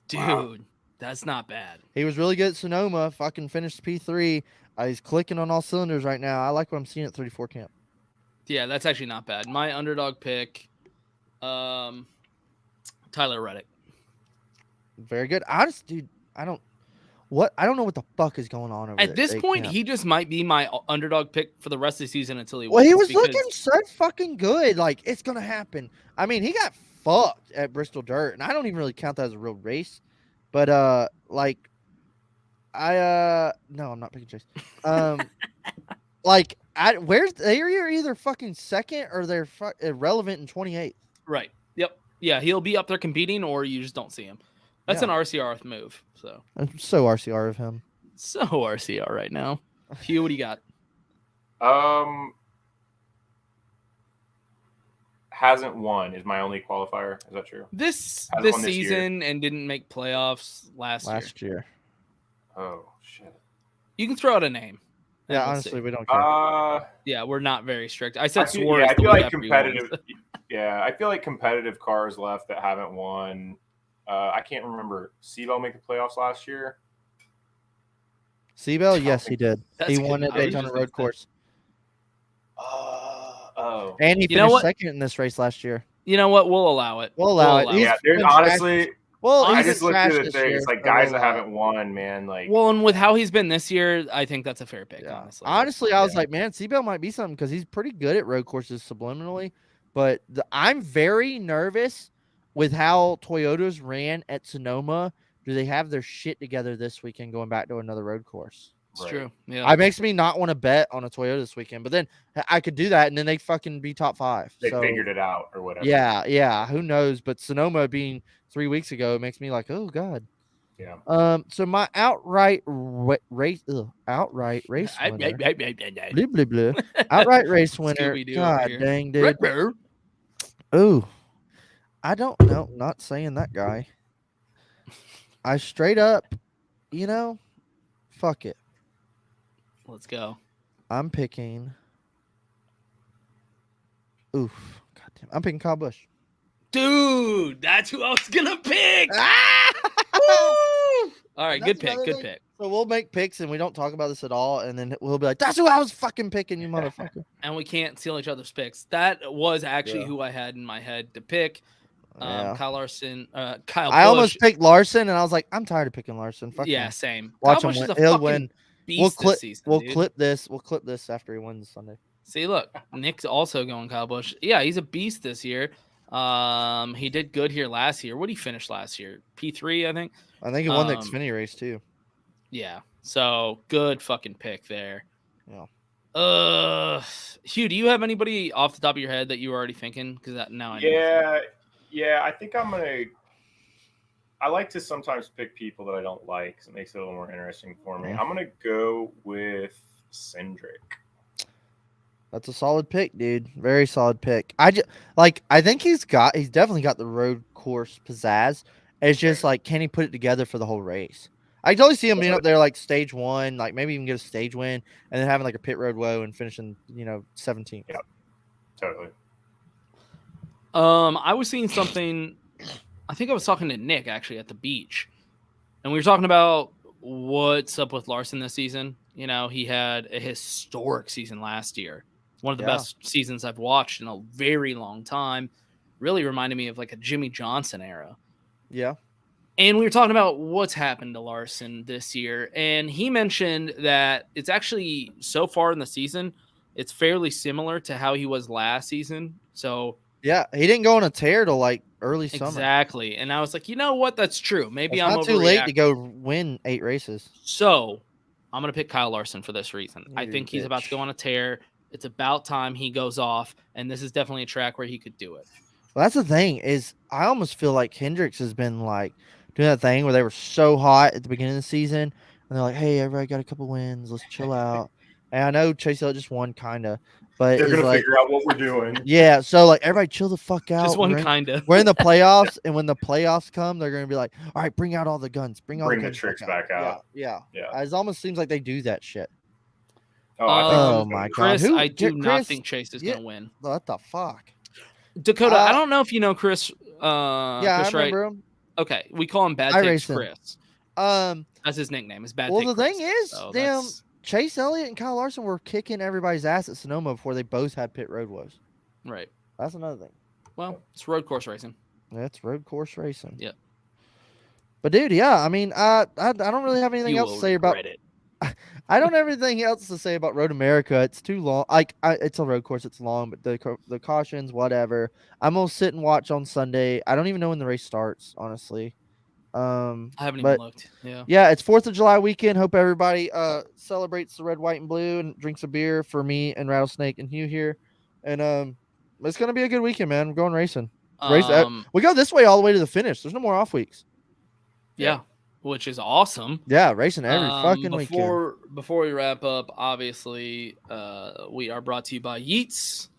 Dude, Wow. that's not bad. He was really good at Sonoma. Fucking finished P3. He's clicking on all cylinders right now. I like what I'm seeing at 34 camp. Yeah, that's actually not bad. My underdog pick, Tyler Reddick. Very good. Dude, I don't know what the fuck is going on over At this at point, camp. he just might be my underdog pick for the rest of the season until he Well, he wins, was looking because- so fucking good. Like, it's gonna happen. I mean, he got fucked at Bristol Dirt, and I don't even really count that as a real race. But no, I'm not picking Chase. They're either fucking second or they're irrelevant in 28th. Right. Yep. Yeah, he'll be up there competing, or you just don't see him. That's Yeah. an RCR move. So I'm so RCR of him. RCR right now. Hugh, what do you got? Hasn't won is my only qualifier. Is that true? This Hasn't won this year. season and didn't make playoffs last year. Last year. Oh shit. You can throw out a name. And Yeah, we'll honestly, see. we don't care. Yeah, we're not very strict. I said I Suarez. feel the like week after he competitive. won. Yeah, I feel like competitive cars left that haven't won. I can't remember. Sebo make the playoffs last year. Seabell, yes, he did. That's He good. won at I was Daytona just gonna Road say. Course. Oh. And he You know finished what? second in this race last year. You know what? We'll allow it. We'll allow it. Yeah, there's been trash- honestly. Well, I he's just been looked trash through the this thing. year, It's like so guys we'll that allow it. haven't won, man. Like, Well, and with how he's been this year, I think that's a fair pick. Yeah. Honestly, Honestly, I was like, man, Seabell might be something because he's pretty good at road courses subliminally. But I'm very nervous with how Toyotas ran at Sonoma. Do they have their shit together this weekend going back to another road course? it's right. true. Yeah, It makes me not want to bet on a Toyota this weekend. But then I could do that, and then they fucking be top 5. They So figured it out or whatever. yeah, who knows? But Sonoma being 3 weeks ago, it makes me like, oh god. Yeah. So my outright race winner, blah, blah, blah. Outright race winner. Scooby-Doo over God here. dang, dude. Ooh, I don't know. Not saying that guy. I straight up, fuck it. Let's go. I'm picking. Oof, goddamn. I'm picking Kyle Busch. Dude, that's who I was gonna pick. All right, good pick. Good pick. So we'll make picks and we don't talk about this at all, and then we'll be like, "That's who I was fucking picking, you motherfucker." And we can't steal each other's picks. That was actually Yeah. who I had in my head to pick. Yeah. Kyle Larson, Kyle I Busch. almost picked Larson, and I was like, "I'm tired of picking Larson." Fuck Yeah, him. same. Watch Kyle him Busch win. is a He'll fucking win. beast this season. We'll dude. clip this. We'll clip this after he wins Sunday. See, look, Nick's also going Kyle Busch. Yeah, he's a beast this year. He did good here last year. What did he finish last year? P3, I think. I think he won the Xfinity race too. Yeah. So good fucking pick there. Yeah. Hugh, do you have anybody off the top of your head that you were already thinking? Because now I know. Yeah. I think I'm gonna. I like to sometimes pick people that I don't like, because it makes it a little more interesting for me. Yeah. I'm gonna go with Cindric. That's a solid pick, dude. Very solid pick. I think he's definitely got the road course pizzazz. It's just like, can he put it together for the whole race? I totally see him being up there like stage 1, like maybe even get a stage win, and then having like a pit road woe and finishing, 17th. Yep. Totally. I was seeing something. I think I was talking to Nick actually at the beach, and we were talking about what's up with Larson this season. He had a historic season last year. One of the best seasons I've watched in a very long time. Really reminded me of like a Jimmy Johnson era. Yeah. And we were talking about what's happened to Larson this year. And he mentioned that it's actually so far in the season, it's fairly similar to how he was last season. So yeah, he didn't go on a tear till like early summer. Exactly. And I was like, you know what? That's true. Maybe It's I'm not too late to overreacting. go win 8 races. So I'm going to pick Kyle Larson for this reason. I You're a think he's about to bitch. go on a tear. It's about time he goes off. And this is definitely a track where he could do it. Well, that's the thing is I almost feel like Hendricks has been like doing that thing where they were so hot at the beginning of the season, and they're like, "Hey, everybody got a couple wins. Let's chill out." And I know Chase Elliott just won, kinda, but They're it's gonna like, figure out what we're doing. yeah. So like, everybody chill the fuck out. Just one We're in- kind of. We're in the playoffs, and when the playoffs come, they're gonna be like, "All right, bring out all the guns. Bring all Bring the the guns tricks back out." Yeah. Yeah. It almost seems like they do that shit. Oh, I think Oh he's gonna my do God. Chris, Who- I do not Chris- think Chase is yeah. going to win. What the fuck? Dakota, I don't know if you know Chris. Yeah, Chris I Wright. remember him. Okay, we call him Bad I Takes race him. Chris. That's his nickname. Is Bad Well, Take the Chris. thing is, So damn, that's- Chase Elliott and Kyle Larson were kicking everybody's ass at Sonoma before they both had pit road woes. Right. That's another thing. Well, it's road course racing. That's road course racing. Yep. But dude, yeah, I mean, I don't really have anything You else to will say about. regret it. I don't have anything else to say about Road America. It's too long. It's a road course. It's long, but the cautions, whatever. I'm gonna sit and watch on Sunday. I don't even know when the race starts, honestly. I haven't but- even looked. Yeah. Yeah, it's 4th of July weekend. Hope everybody celebrates the red, white, and blue and drinks a beer for me and Rattlesnake and Hugh here. And it's gonna be a good weekend, man. We're going racing. We go this way all the way to the finish. There's no more off weeks. Yeah, which is awesome. Yeah, racing every fucking weekend. Before we wrap up, obviously, we are brought to you by Yeats.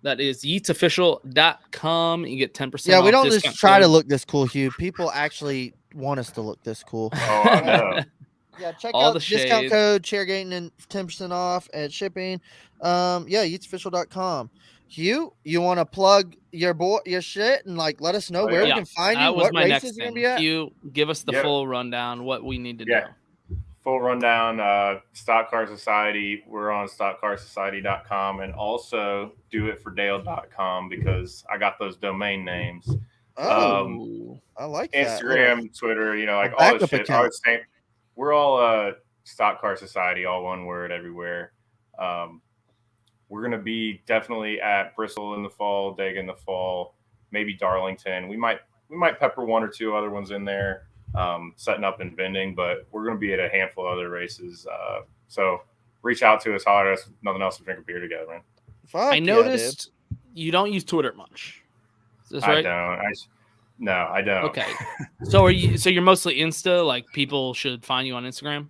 That is yeatsofficial.com. You get 10% Yeah, we off don't discount just try to code. look this cool, Hugh. People actually want us to look this cool. Oh, I know. Yeah, check All out the discount shades. code Chairgatin and 10% off at shipping. Yeah, yeetsofficial.com. Hugh, you want to plug your shit and like let us know Oh, where we yeah. can find you, That was what my next races you're gonna thing. be at? Hugh, give us the Yep. full rundown. What we need to Yeah. know. Full rundown. Stock Car Society. We're on stockcarsociety.com and also doitfordale.com because I got those domain names. Oh, I like that. Instagram, Twitter, like a all this backup shit. account. We're all Stock Car Society, all one word everywhere. We're gonna be definitely at Bristol in the fall, Dega in the fall, maybe Darlington. We might pepper one or two other ones in there, setting up and vending, but we're gonna be at a handful of other races. So reach out to us, holler at us. Nothing else to drink a beer together, man. Fuck I yeah, noticed you don't use Twitter much. Is this right? I don't. No, I don't. Okay. So you're mostly Insta? Like people should find you on Instagram?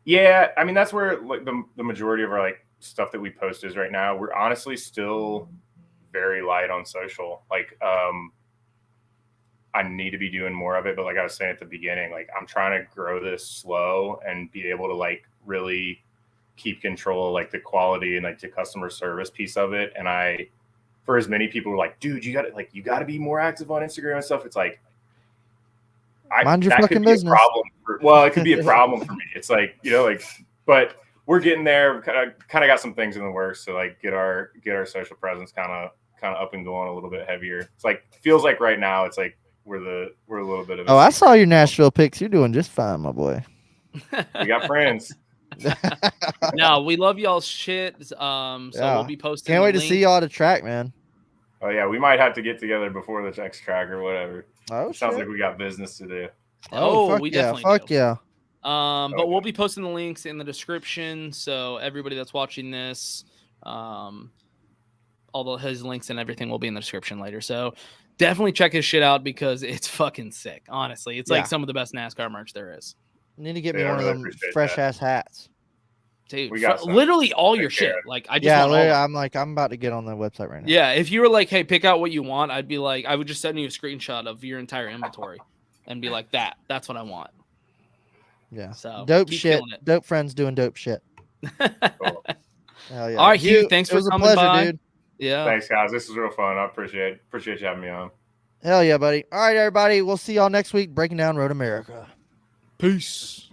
Yeah, I mean that's where like the majority of our like stuff that we post is right now. We're honestly still very light on social. Like I need to be doing more of it, but like I was saying at the beginning, like I'm trying to grow this slow and be able to like really keep control of like the quality and like the customer service piece of it. And for as many people who are like, dude, you got to be more active on Instagram and stuff. It's like, Mind your that fucking could be business. a problem. It could be a problem for me. It's like, but we're getting there. Kind of got some things in the works to like get our social presence kind of up and going a little bit heavier. It's like, feels like right now, it's like we're a little bit of. I saw your Nashville pics. You're doing just fine, my boy. We got friends. No, we love y'all's shit. So we'll be posting. Can't wait to link. see y'all at a track, man. Oh yeah, we might have to get together before the next track or whatever. Oh, Sounds shit. like we got business to do. Oh, fuck we yeah, definitely fuck do. yeah. But we'll be posting the links in the description. So everybody that's watching this, all his links and everything will be in the description later. So definitely check his shit out because it's fucking sick. Honestly, it's like some of the best NASCAR merch there is. You need to get Dude, me I one really of them appreciate fresh that. ass hats. Dude, We got some. literally all your Take care. shit. Like I just want all of it. I'm about to get on the website right now. Yeah, if you were like, hey, pick out what you want, I'd be like, I would just send you a screenshot of your entire inventory and be like, that's what I want. Yeah. So Dope keep shit. killing it. Dope friends doing dope shit. Cool. Hell yeah. All right, Hugh, thanks for coming pleasure, by. dude. Yeah. Thanks, guys. This is real fun. I appreciate you having me on. Hell yeah, buddy. All right, everybody. We'll see y'all next week breaking down Road America. Peace.